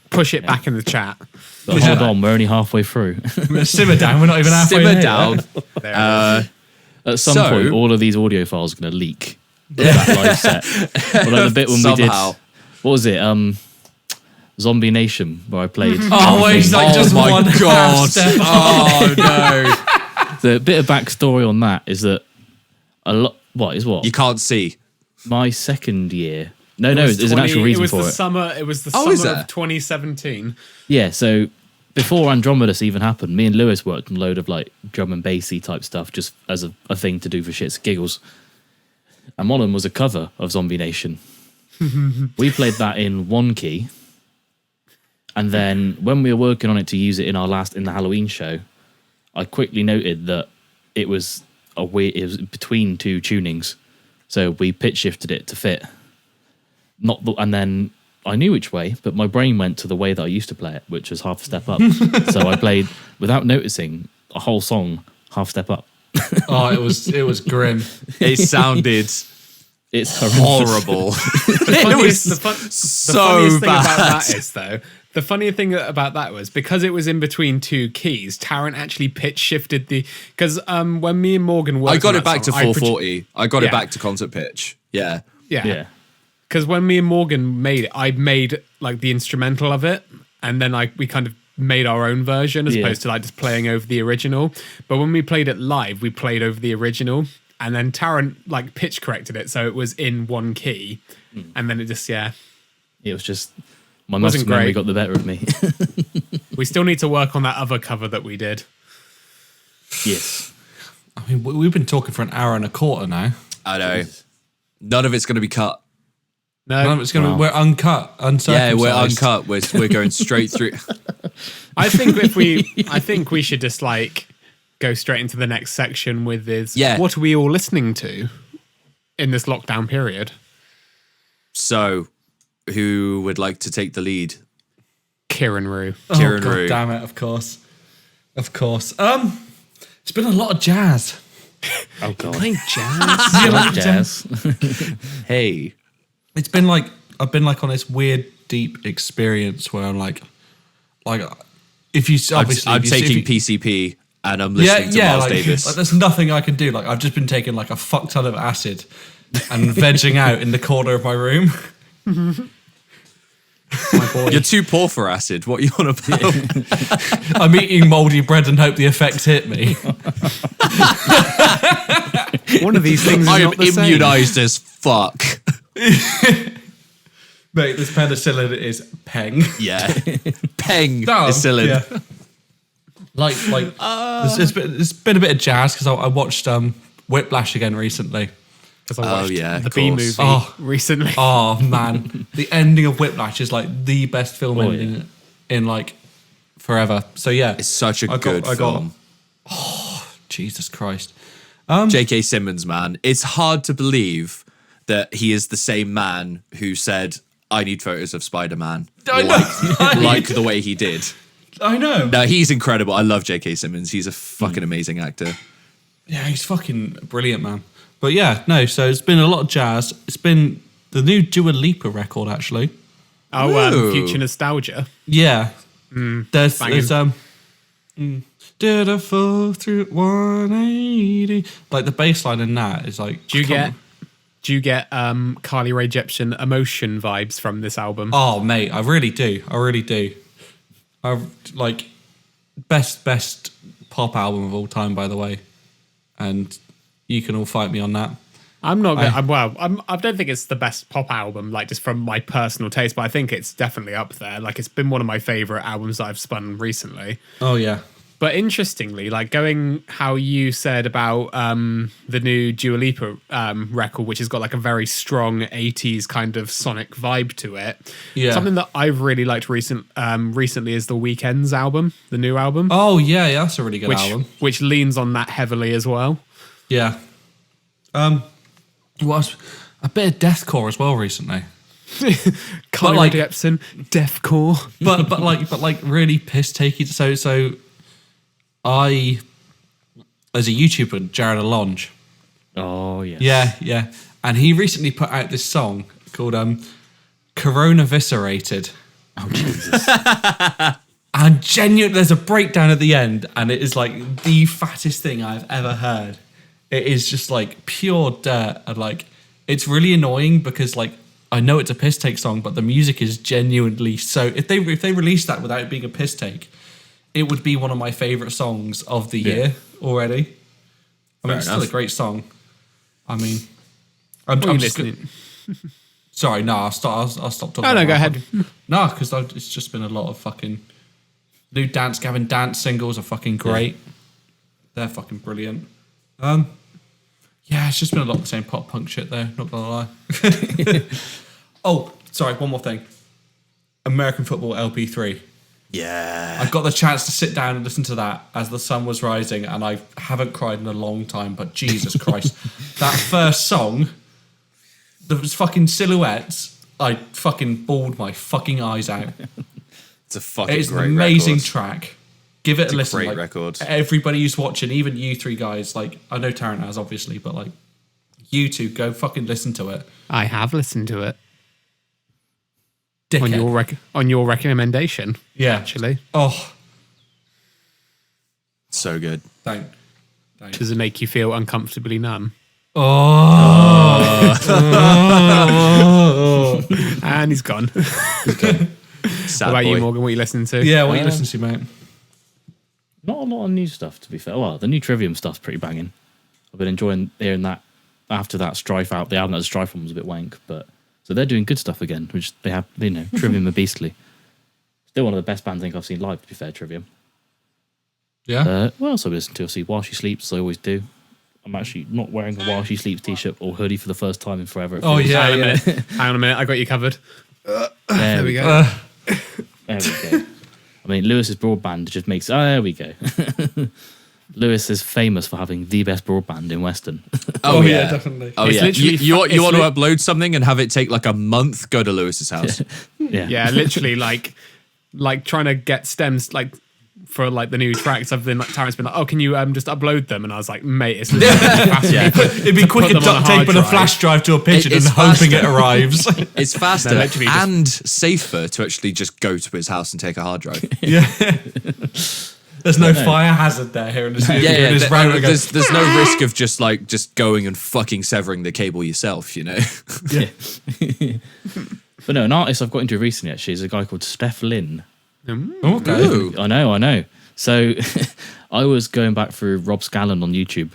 push it back in the chat? But hold on, we're only halfway through. Simmer down. We're not even halfway Simmer there. down. There At some So- point, all of these audio files are going to leak. Of that live set. Or like the bit when Somehow. we did, what was it? Zombie Nation, where I played. Oh, wait, it's like Oh just my one God. half step. Oh no! The bit of backstory on that is that a lot. What is what? You can't see. My second year. No, there's an 20 actual reason it was for the it. Summer. It was the Oh, is summer there? of 2017. Yeah, so before Andromedus even happened, me and Lewis worked on a load of like drum and bassy type stuff just as a thing to do for shits and giggles. And one of them was a cover of Zombie Nation. We played that in one key. And then when we were working on it to use it in the Halloween show, I quickly noted that it was it was between two tunings. So we pitch shifted it to fit. And then I knew which way, but my brain went to the way that I used to play it, which was half a step up. So I played, without noticing, a whole song half step up. Oh, it was grim. It sounded It's horrible. horrible. The was funniest thing bad. about that is though. The funny thing about that was because it was in between two keys. Tarrant actually pitch shifted because when me and Morgan worked, I got on it that back to song, 440. I got it Yeah. back to concert pitch. Yeah. Yeah. Because when me and Morgan made it, I made like the instrumental of it, and then we kind of made our own version as Yeah. opposed to like just playing over the original. But when we played it live, we played over the original, and then Tarrant like pitch corrected it so it was in one key, and then it just It was just, my Wasn't muscle memory great. got the better of me. we still need to work on that other cover that we did. Yes. I mean, we've been talking for an hour and a quarter now. I know. None of it's going to be cut. No, We're uncut, Yeah, uncircumcised. we're uncut. We're going straight through. I think we should just like go straight into the next section with this. Yeah. What are we all listening to in this lockdown period? So, who would like to take the lead? Kieran Rue. Oh, Kieran God Rue. damn it, of course. Of course. It's been a lot of jazz. Oh, God. Playing jazz. I like jazz. Hey. It's been like, I've been like on this weird, deep experience where I'm like if you obviously I'm if you- taking if you- PCP and I'm listening to Miles like, Davis. like there's nothing I can do. Like I've just been taking like a fuck ton of acid and vegging out in the corner of my room. My boy. You're too poor for acid. What are you on about? I'm eating mouldy bread and hope the effects hit me. One of these things is I am not the same. immunized as fuck. Mate, this penicillin is peng. Yeah. Peng Oh, penicillin. yeah. Like, it's been a bit of jazz because I watched Whiplash again recently. Because I watched yeah, the of B course. movie recently. Oh man, the ending of Whiplash is like the best film ending in like forever. So yeah, It's such a I got- good I got- film. Jesus Christ. J.K. Simmons, man. It's hard to believe that he is the same man who said, I need photos of Spider-Man. I know. Like the way he did. I know. No, he's incredible. I love J.K. Simmons. He's a fucking amazing actor. Yeah, he's fucking brilliant, man. But yeah, no. So it's been a lot of jazz. It's been the new Dua Lipa record, actually. Ooh. Future Nostalgia. Yeah. There's banging. did I fall through 180? Like the bass line in that is like. Do you get Carly Rae Jepsen emotion vibes from this album? Oh mate, I really do. I like best pop album of all time, by the way. And you can all fight me on that. I'm not. I don't think it's the best pop album, like just from my personal taste, but I think it's definitely up there. Like it's been one of my favorite albums that I've spun recently. Oh yeah. But interestingly, like going how you said about the new Dua Lipa record, which has got like a very strong 80s kind of sonic vibe to it. Yeah. Something that I've really liked recently is the Weeknd's album, the new album, Oh yeah, that's a really good album. which leans on that heavily as well. Yeah. Was a bit of deathcore as well recently. Carly like- Rae Jepsen, deathcore. But like really piss takey. So there's a YouTuber, Jared Alonge. Oh yeah. Yeah. And he recently put out this song called Corona Viscerated. Oh Jesus. And genuinely, there's a breakdown at the end, and it is like the fattest thing I've ever heard. It is just like pure dirt, and like it's really annoying because like I know it's a piss take song, but the music is genuinely so. If they released that without it being a piss take, it would be one of my favorite songs of the year already. I mean, it's still a great song. I mean, I'm just listening. Sorry, no, I'll stop talking. Oh no, go ahead. No, because it's just been a lot of fucking new Dance Gavin Dance singles are fucking great. They're fucking brilliant. Yeah, it's just been a lot of the same pop punk shit there, not gonna lie. Oh, sorry, one more thing. American Football LP3. Yeah. I got the chance to sit down and listen to that as the sun was rising, and I haven't cried in a long time, but Jesus Christ. That first song, the fucking silhouettes, I fucking bawled my fucking eyes out. It's a fucking It's an great amazing record. track. Give it a listen. Great like, record. Everybody who's watching, even you three guys, like I know Tarrant has obviously, but like you two, go fucking listen to it. I have listened to it Dickhead. on your recommendation. Yeah. Actually, Oh, So good. don't. does it make you feel uncomfortably numb? And he's gone. Sad What about boy. you, Morgan? What are you listening to? Yeah, what are you listening to, mate? Not a lot of new stuff, to be fair. Well, the new Trivium stuff's pretty banging. I've been enjoying hearing that after that Strife out. The album that the Strife one was a bit wank, but so they're doing good stuff again, which they have, you know, Trivium are beastly. Still one of the best bands I think I've seen live, to be fair, Trivium. Yeah. What else have I listened to? See, While She Sleeps, as I always do. I'm actually not wearing a While She Sleeps t-shirt or hoodie for the first time in forever. Oh, yeah. Hang on a minute. I got you covered. There we go. There we go. I mean, Lewis's broadband just makes... Oh, there we go. Lewis is famous for having the best broadband in Western. Oh, yeah. Definitely. Oh, It's yeah. literally You want it's to upload something and have it take like a month? Go to Lewis's house. Yeah. Yeah, literally like trying to get stems like for like the new tracks. I've been like Tarrant's been like, oh, can you just upload them? And I was like, mate, it's literally faster. It'd be quicker duct taping a flash drive to a pigeon and It's hoping faster. it arrives. It's faster No, literally just- and safer to actually just go to his house and take a hard drive. Yeah. There's no fire hazard there here in this, Yeah, in this router. there's no risk of just going and fucking severing the cable yourself, you know? But no, an artist I've got into recently actually is a guy called Steph Lynn. Okay. Ooh. I know. So I was going back through Rob Scallon on YouTube,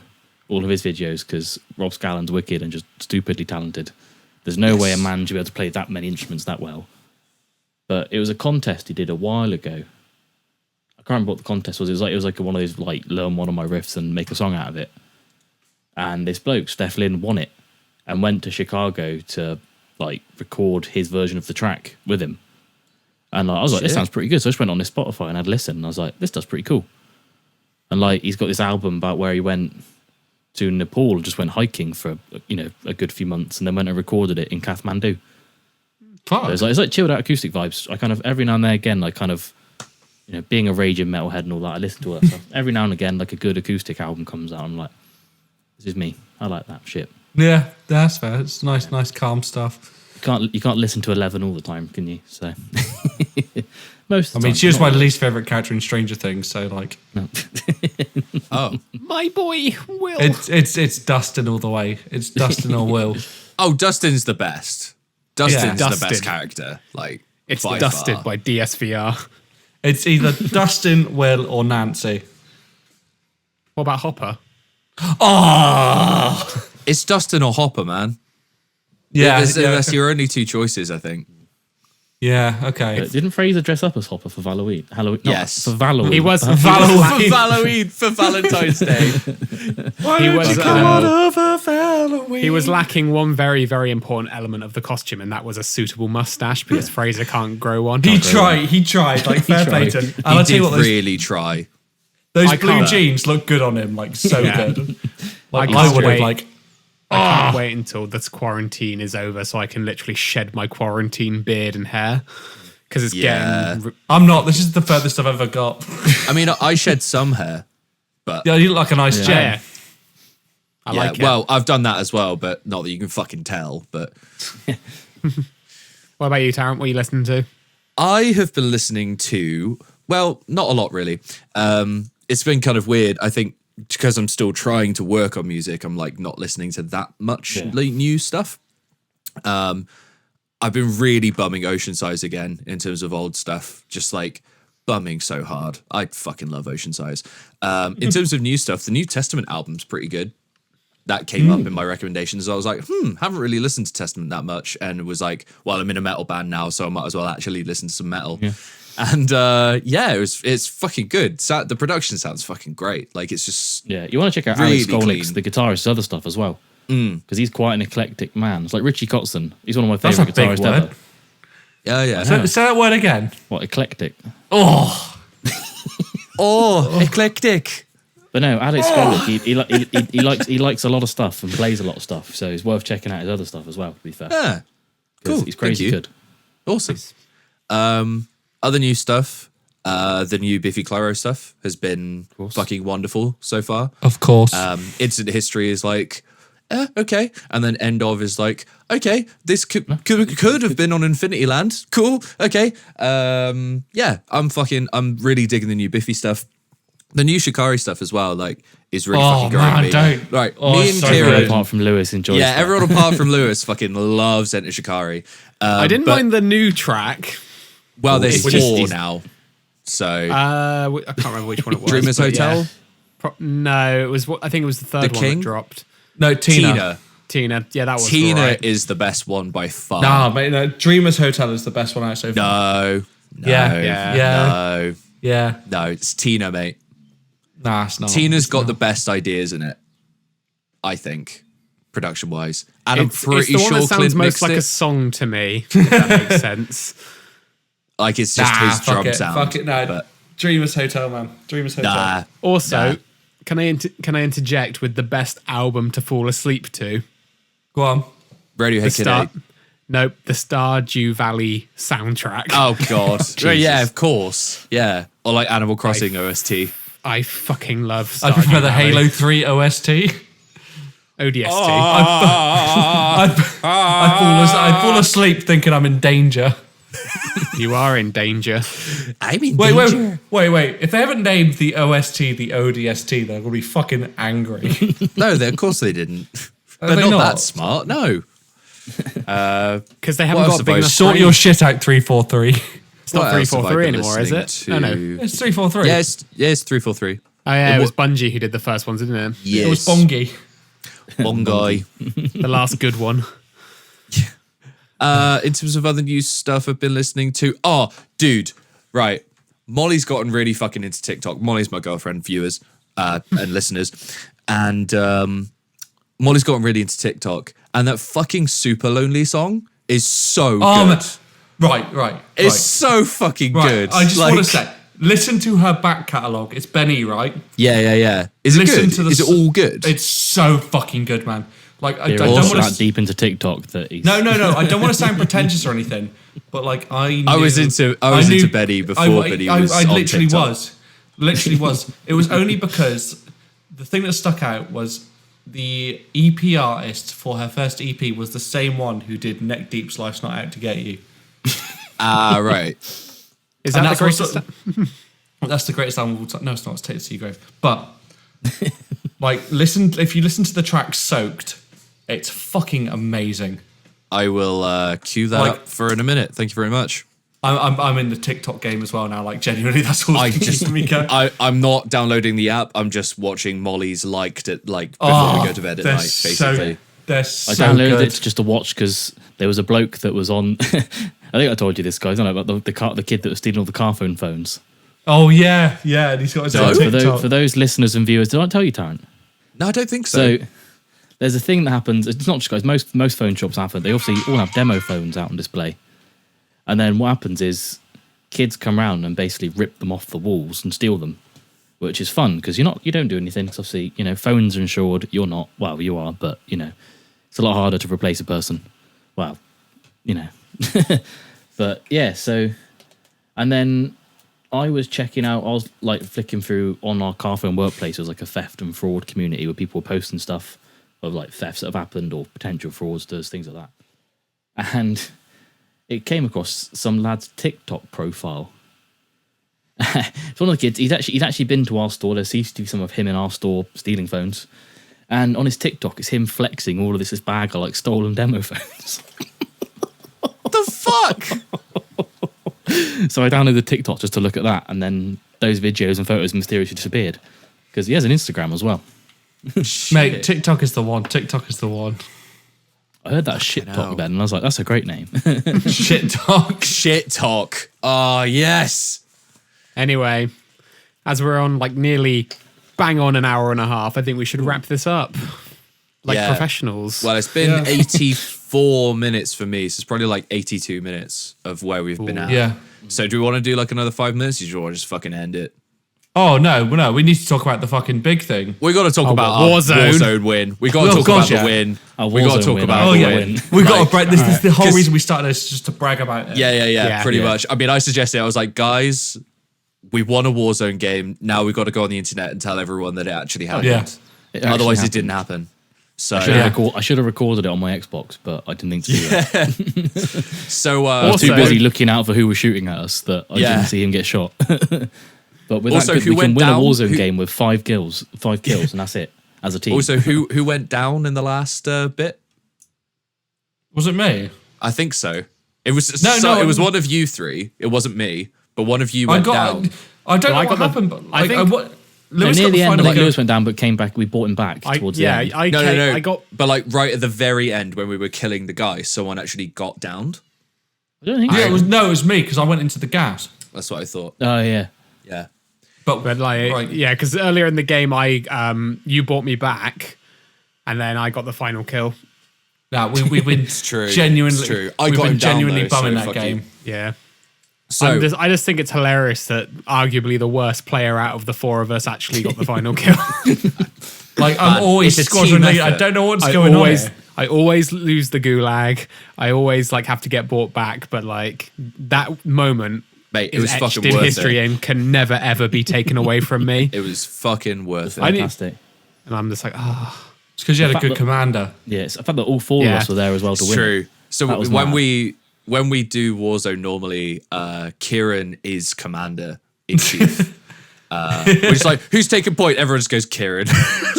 all of his videos, because Rob Scallon's wicked and just stupidly talented. There's no way a man should be able to play that many instruments that well. But it was a contest he did a while ago. I can't remember what the contest was. It was like one of those like learn one of my riffs and make a song out of it. And this bloke, Steph Lynn, won it and went to Chicago to like record his version of the track with him. And like, I was like, this sounds pretty good. So I just went on his Spotify and had a listen. And I was like, this does pretty cool. And like, he's got this album about where he went to Nepal and just went hiking for, you know, a good few months and then went and recorded it in Kathmandu. Fuck. So it's like chilled out acoustic vibes. I kind of, every now and then again, like kind of, you know, being a raging metalhead and all that, I listen to all that stuff. Every now and again, like a good acoustic album comes out. I'm like, this is me. I like that shit. Yeah, that's fair. It's nice, calm stuff. You can't listen to 11 all the time, can you? So most. Of the I mean, time, she was not my always. least favorite character in Stranger Things. So like, No. Oh. My boy Will. it's Dustin all the way. It's Dustin or Will. Oh, Dustin's the best. Dustin's the Dustin. best character. Like, It's by dusted far. by DSVR. It's either Dustin, Will, or Nancy. What about Hopper? Oh, It's Dustin or Hopper, man. yeah, That's your only two choices, I think. yeah. Okay. Didn't Fraser dress up as Hopper for Halloween? Halloween? No, Yes. for Halloween. He was Halloween, for Valentine's Day. He was Halloween? he was lacking one very, very important element of the costume, and that was a suitable mustache because Fraser can't grow one. He tried. Like fair play to him. And I'll He tell you did what, really try. those I blue can't- jeans look good on him. Like so Yeah. good. Like I I can't would have wait. like. I can't wait until this quarantine is over so I can literally shed my quarantine beard and hair because it's Yeah. getting. I'm not. This is the furthest I've ever got. I mean, I shed some hair. But Yeah, you look like a nice gem. Yeah. I yeah, like it. well, I've done that as well, but not that you can fucking tell. But What about you, Tarrant? What are you listening to? I have been listening to, well, not a lot really. It's been kind of weird. I think because I'm still trying to work on music, I'm like not listening to that much like, new stuff. I've been really bumming Ocean Size again in terms of old stuff, just like bumming so hard. I fucking love Ocean Size. In terms of new stuff, the New Testament album's pretty good. That came up in my recommendations. I was like, haven't really listened to Testament that much. And it was like, well, I'm in a metal band now, so I might as well actually listen to some metal. Yeah. And it's fucking good. The production sounds fucking great. Like it's just you want to check out really Alex Skolnick's, the guitarist's other stuff as well, because he's quite an eclectic man. It's like Richie Kotzen. He's one of my That's favorite a big guitarists word. ever. Yeah. Say that word again. What, eclectic? Oh, eclectic. But no, Alex Skolnick, he likes a lot of stuff and plays a lot of stuff, so it's worth checking out his other stuff as well. To be fair, Yeah, cool. He's crazy good. Awesome. Other new stuff. The new Biffy Clyro stuff has been fucking wonderful so far. of course. Instant History is like, okay, and then End of is like, okay, this could have been on Infinity Land. Cool. Okay. Yeah, I'm really digging the new Biffy stuff. The new Shikari stuff as well, like, is really fucking great. Man, me. don't. Right, Oh, me it's and so Kieran. good. Apart from Lewis, enjoys. Yeah, that. everyone apart from Lewis fucking loves Enter Shikari. I didn't mind the new track. Well, there's It's just- 4 now. So I can't remember which one it was. Dreamers but Hotel. yeah. No, it was. I think it was the third one King? that dropped. No, Tina. Tina. Yeah, that was Tina alright. is the best one by far. Nah, mate, no. Dreamers Hotel is the best one out so far. No. Yeah. Yeah. No, it's Tina, mate. Nah, it's not. Tina's It's got not. the best ideas in it, I think, production wise. And It's I'm pretty the one sure that sounds Clint most mixed like it. a song to me. If that makes sense. Like it's just his fuck drum it. sound. Fuck it. No. But Dreamers Hotel, man. Dreamers Hotel. nah. Also, Nah. can I interject with the best album to fall asleep to? Go on. Radiohead The Kid Star. 8. Nope, the Stardew Valley soundtrack. Oh god. Well, yeah, of course. Yeah. Or like Animal Crossing OST. I fucking love Stardew I prefer the Valley. Halo 3 OST. ODST. I'd fall asleep thinking I'm in danger. You are in danger. I'm in Wait. danger. Wait. If they haven't named the OST the ODST, they're going to be fucking angry. No, of course they didn't. Are They're they not not? that smart. No. Because they haven't What else got have big I enough Sort brains. your shit out, 343. It's not What else have I 343 been anymore, is it? listening Oh, no. to? It's 343. Yeah, it's 343. Oh, yeah, it was What- Bungie who did the first ones, didn't it? Yes. It was Bongi. One guy. The last good one. In terms of other new stuff I've been listening to. Oh, dude. Right. Molly's gotten really fucking into TikTok. Molly's my girlfriend, viewers and listeners. And Molly's gotten really into TikTok. And that fucking Super Lonely song is so good. Right. It's so fucking Right. good. I just Like- want to say, listen to her back catalogue. It's Benny, right? Yeah. Is it Listen good? to the Is it all good? It's so fucking good, man. Like, I They're don't all want that to. deep into TikTok that he's... No. I don't want to sound pretentious or anything, but like I was into Betty before Betty was I on literally TikTok. was. Literally was. It was only because the thing that stuck out was the EP artist for her first EP was the same one who did Neck Deep's Life's Not Out to Get You. Right. Is And that the that's greatest? what's- That's the greatest album of all time. No, it's not. It's Take It to Your Grave. But like, if you listen to the track "Soaked," it's fucking amazing. I will cue that Like- up for in a minute. Thank you very much. I'm in the TikTok game as well now. Like, genuinely, that's all I it just to me. I'm not downloading the app. I'm just watching Molly's liked it like before we go to bed at they're night. Basically, They're I so downloaded good. it just to watch because there was a bloke that was on... I think I told you this, guys. I don't know about the kid that was stealing all the car phone phones. Oh yeah, and he's got his own For TikTok. those listeners and viewers, did I tell you, Tarrant? no, I don't think so. So there's a thing that happens. It's not just guys. Most phone shops have it. They obviously all have demo phones out on display, and then what happens is kids come around and basically rip them off the walls and steal them, which is fun because you don't do anything. 'Cause obviously, phones are insured. You're not. Well, you are, but it's a lot harder to replace a person. Well, but yeah. So, and then I was checking out. I was like flicking through on our Carphone workplace. It was like a theft and fraud community where people were posting stuff of like thefts that have happened or potential fraudsters, things like that. And it came across some lad's TikTok profile. It's one of the kids. He's actually been to our store. There seems to be some of him in our store stealing phones. And on his TikTok, it's him flexing all of this bag of like stolen demo phones. What the fuck? So I downloaded TikTok just to look at that, and then those videos and photos mysteriously disappeared because he has an Instagram as well. Mate, TikTok is the one. TikTok is the one. I heard that shit talk then, and I was like, "That's a great name." Shit talk. Shit talk. Oh, yes. Anyway, as we're on like nearly bang on an hour and a half, I think we should wrap this up like Yeah. professionals. Well, it's been 84 minutes for me, so it's probably like 82 minutes of where we've been at. Yeah. So do we want to do like another 5 minutes? Or do you want to just fucking end it? Oh, no. We need to talk about the fucking big thing. We got to talk about what, our Warzone? Warzone win. We got to Oh, talk gosh, about the yeah. win. Our We got to Warzone talk win, about our the yeah. win. We got to Like, break this. This is the whole 'cause- reason we started this, just to brag about it. Yeah. Pretty Yeah. much. I mean, I suggested, I was like, guys, we won a Warzone game. Now we've got to go on the internet and tell everyone that it actually happened. Yeah. It actually Otherwise, it happened. didn't happen. So, I should have recorded it on my Xbox, but I didn't think to do that. so I was too Also- busy looking out for who was shooting at us that I Yeah. didn't see him get shot. But with Also, that, who we can went win down? a Warzone Who- game with 5 kills, and that's it as a team. also, who went down in the last bit? Was it me? I think so. It was No, it was one of you three. It wasn't me, but one of you I went got. down. I don't know I what got the- happened, but I like, think- what? No, Lewis near got the end, final like kill. Lewis went down, but came back. We brought him back towards the end. No. I got But like right at the very end when we were killing the guy, someone actually got downed. I don't think. Yeah, so. it was me because I went into the gas. That's what I thought. Oh yeah. Yeah. But like, right. yeah, because earlier in the game, you brought me back, and then I got the final kill. No, we've been true. genuinely. It's true. I We've got been him down, genuinely though, so bumming that fuck game. you. Yeah. So I just think it's hilarious that arguably the worst player out of the four of us actually got the final kill. Like I'm always it's a squadron team leader. I effort. don't know what's going on here. I always lose the gulag. I always like have to get brought back, but like that moment mate, it is was etched fucking in worth history it. and can never ever be taken away from me. It was fucking worth it. I didn't- Fantastic. And I'm just like, oh, It's because you had a fact good that- commander. Yeah, it's the fact that all 4 of Yeah. us were there as well to It's win. true. It. So That was when mad. we do Warzone normally, Kieran is commander in chief. Which is like, who's taking point? Everyone just goes Kieran,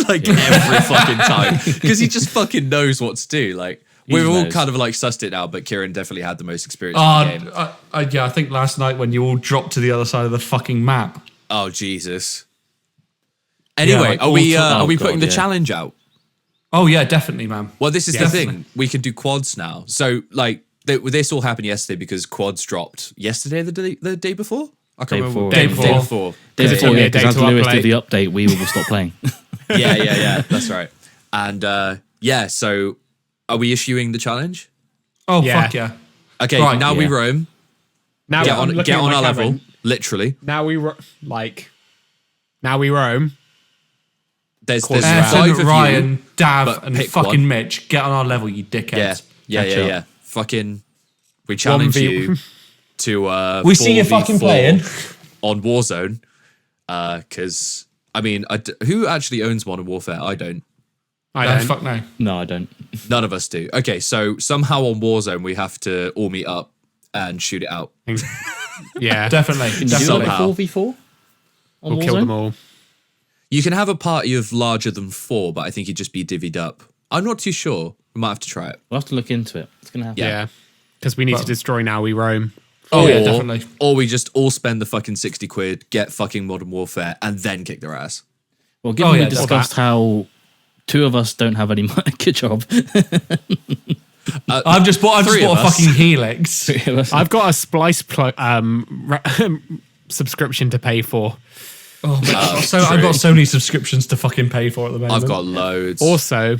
like every fucking time, because he just fucking knows what to do. Like we've all knows. kind of like sussed it out, but Kieran definitely had the most experience in the game. Yeah, I think last night when you all dropped to the other side of the fucking map. Oh Jesus! Anyway, like, are we all- are we oh, putting God, the yeah. challenge out? Oh yeah, definitely, man. Well, this is Yes. the thing. We can do quads now. So like this all happened yesterday because quads dropped yesterday, the day before. I can't Day remember. before. Day Day before. before. Day Because it before, took me yeah, a day because as to Lewis upload. did the update, we will stop playing. Yeah. That's right. And yeah, so are we issuing the challenge? Oh Yeah. fuck yeah. Okay, Right, now we yeah. roam. now Get I'm on looking get at on my our camera. level, literally. Now we roam. There's Course. five Ethan, of Ryan, you. Dav, but and pick fucking one. Mitch. Get on our level, you dickheads. Yeah. Fucking, we challenge 1v you to We see you 4v4 fucking playing. on Warzone. Because I mean, who actually owns Modern Warfare? I don't. I No, don't. fuck no. No, I don't. None of us do. Okay, so somehow on Warzone we have to all meet up and shoot it out. Yeah, Definitely. Can you do like Somehow. a 4v4? On we'll kill Warzone? them all. You can have a party of larger than 4, but I think it'd just be divvied up. I'm not too sure. We might have to try it. We'll have to look into it. It's going to happen. Yeah, because we need to destroy Now We Roam. Oh yeah, Or- definitely. Or we just all spend the fucking 60 quid, get fucking Modern Warfare, and then kick their ass. Well, given Oh, yeah, we discussed how 2 of us don't have any money, good job. I've just bought three a of us. fucking Helix. 3 of us. I've got a Splice subscription to pay for. Oh, I've got so many subscriptions to fucking pay for at the moment. I've got loads. Also,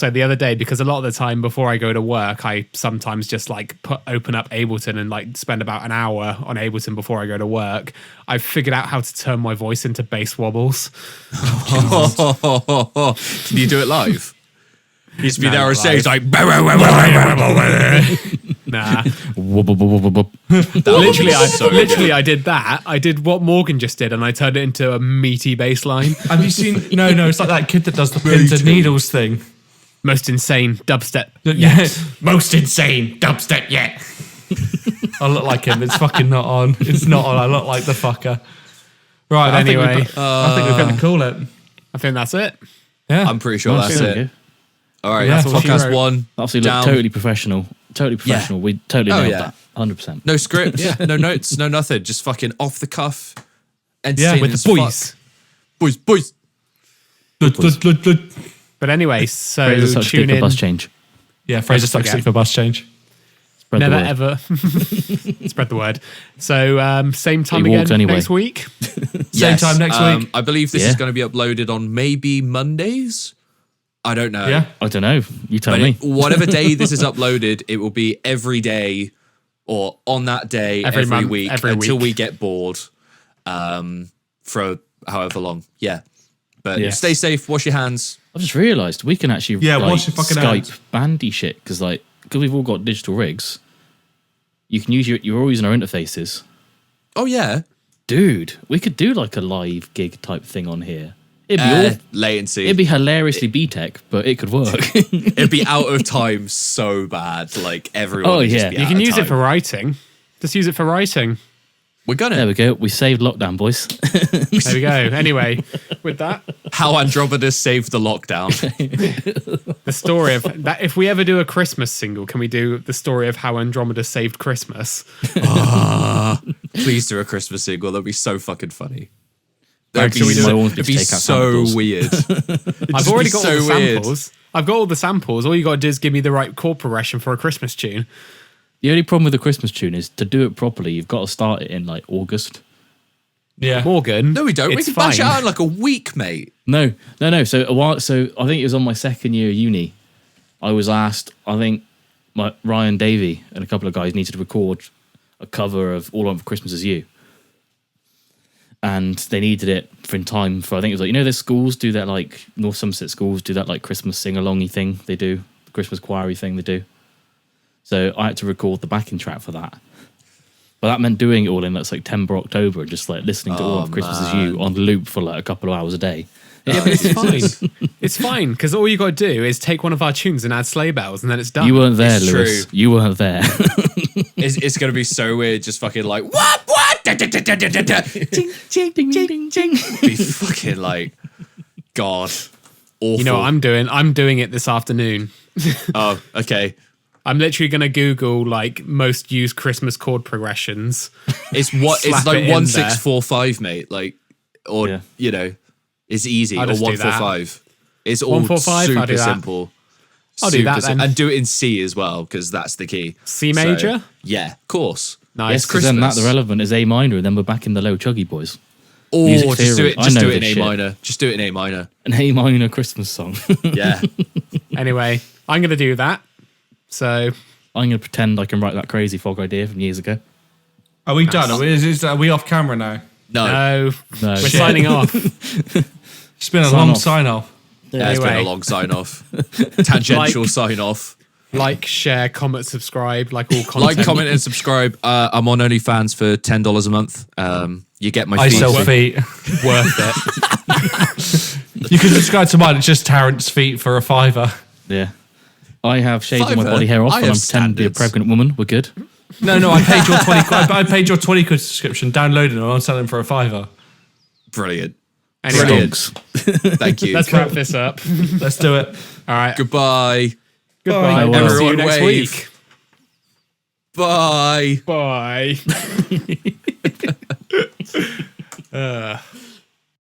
the other day, because a lot of the time before I go to work, I sometimes just like open up Ableton and like spend about an hour on Ableton before I go to work. I've figured out how to turn my voice into bass wobbles. Can you do it live? You used to be No, there on not stage live. like, Nah. Wub, wub, wub, wub, wub. Literally, I did that. I did what Morgan just did, and I turned it into a meaty bass line. Have you seen? No, it's like that kid that does the pins and needles thing. Most insane dubstep. Yeah, most insane dubstep yet. I look like him. It's fucking not on. It's not on. I look like the fucker. Right. But anyway, I think we're going to call it. I think that's it. Yeah. I'm pretty sure Nice, that's there it. we go. All right, Yeah, that's that's what she podcast wrote. 1. Obviously, down. look totally professional. Totally professional. We totally Oh, nailed yeah. that. 100%. No script, no notes, no nothing. Just fucking off the cuff. Yeah, With the boys. Boys. But anyway, so Fraser sucks dick tune for in. bus change. Yeah, Fraser sucks forget. dick for bus change. Spread the Never word. ever spread the word. So same time He again walked anyway. next week. Same time next week. I believe this Yeah. is going to be uploaded on maybe Mondays. I don't know. Yeah. I don't know. You tell But me. whatever day this is uploaded, it will be every day or on that day Every every month, week every until week. we get bored for however long. Yeah. But Yes. stay safe, wash your hands. I've just realised we can actually wash your fucking Skype hands. bandy shit because we've all got digital rigs. You can use you're all using our interfaces. Oh, yeah. Dude, we could do like a live gig type thing on here. It'd Latency. be hilariously B-Tech, but it could work. It'd be out of time so bad. Like everyone. Oh, would just yeah. be You You out can of use it time. for writing. Just use it for writing. We're gonna. There we go. We saved lockdown, boys. There we go. Anyway, with that, How Andromeda saved the lockdown. the story of that. If we ever do a Christmas single, can we do the story of how Andromeda saved Christmas? Please do a Christmas single. That'd be so fucking funny. Like, should we do My it? own It'd be take out so samples. weird. I've already got all the so weird. samples. I've got all the samples. All you got to do is give me the right chord progression for a Christmas tune. The only problem with the Christmas tune is to do it properly, you've got to start it in like August. Yeah. Morgan, No, we don't. We It's can bash it fine. out in like a week, mate. No. So I think it was on my second year of uni. I was asked. I think Ryan Davey and a couple of guys needed to record a cover of "All I Want for Christmas Is You," and they needed it for in time for. I think it was like the schools do that, like North Somerset schools do that like Christmas sing alongy thing. They do the Christmas choiry thing. They do. So I had to record the backing track for that. But that meant doing it all in like September, October, and just like listening to All of Christmas Is You on loop for like a couple of hours a day. Yeah, but it's fine. It's fine because all you got to do is take one of our tunes and add sleigh bells, and then it's done. You weren't there, It's Lewis. true. You weren't there. It's gonna be so weird. Just fucking like what? Da, da, da, da, da, da, da. Ching, ching, ding, ching, ding, ching. ding. Be fucking like, God, awful. You know what I'm doing? I'm doing it this afternoon. Oh, okay. I'm literally going to Google like most used Christmas chord progressions. It's Slap it's like it in 1645, mate. Like, or Yeah. it's easy. I'll Or just do that. 145. It's all 145, I'll do super that. simple. I'll do that then. And do it in C as well because that's the key. C So, major? yeah, of course. Nice. Yes, because then Christmas. that the relevant is A minor, and then we're back in the low chuggy boys. Or Music just do theory. it. I Just know do it in this A shit. minor. Just do it in A minor. An A minor Christmas song. Yeah. Anyway, I'm going to do that. So I'm going to pretend I can write that crazy fog idea from years ago. Are we done? Are we off camera now? No. no, No. we're Shit. signing off. It's been a Sign long off. sign off. Yeah, it's been a Anyway. long sign off. Tangential Like- sign off. Like, share, comment, subscribe, like all content. Like, comment, and subscribe. I'm on OnlyFans for $10 a month. You get my I feet. sell feet. Worth it. You can subscribe to mine. It's just Tarrant's feet for £5. Yeah. I have shaved all my Fiver. body hair off I and have I'm pretending to be a standards. pregnant woman. We're good. No, I paid your 20. I paid your 20 quid subscription. Downloaded them. I'm selling for £5. Brilliant. Anyway, Brilliant. Stonks. Thank you. let's wrap this up. Let's do it. All right. Goodbye. Goodbye. Bye. We'll see you Everyone next wave. week. Bye. Bye.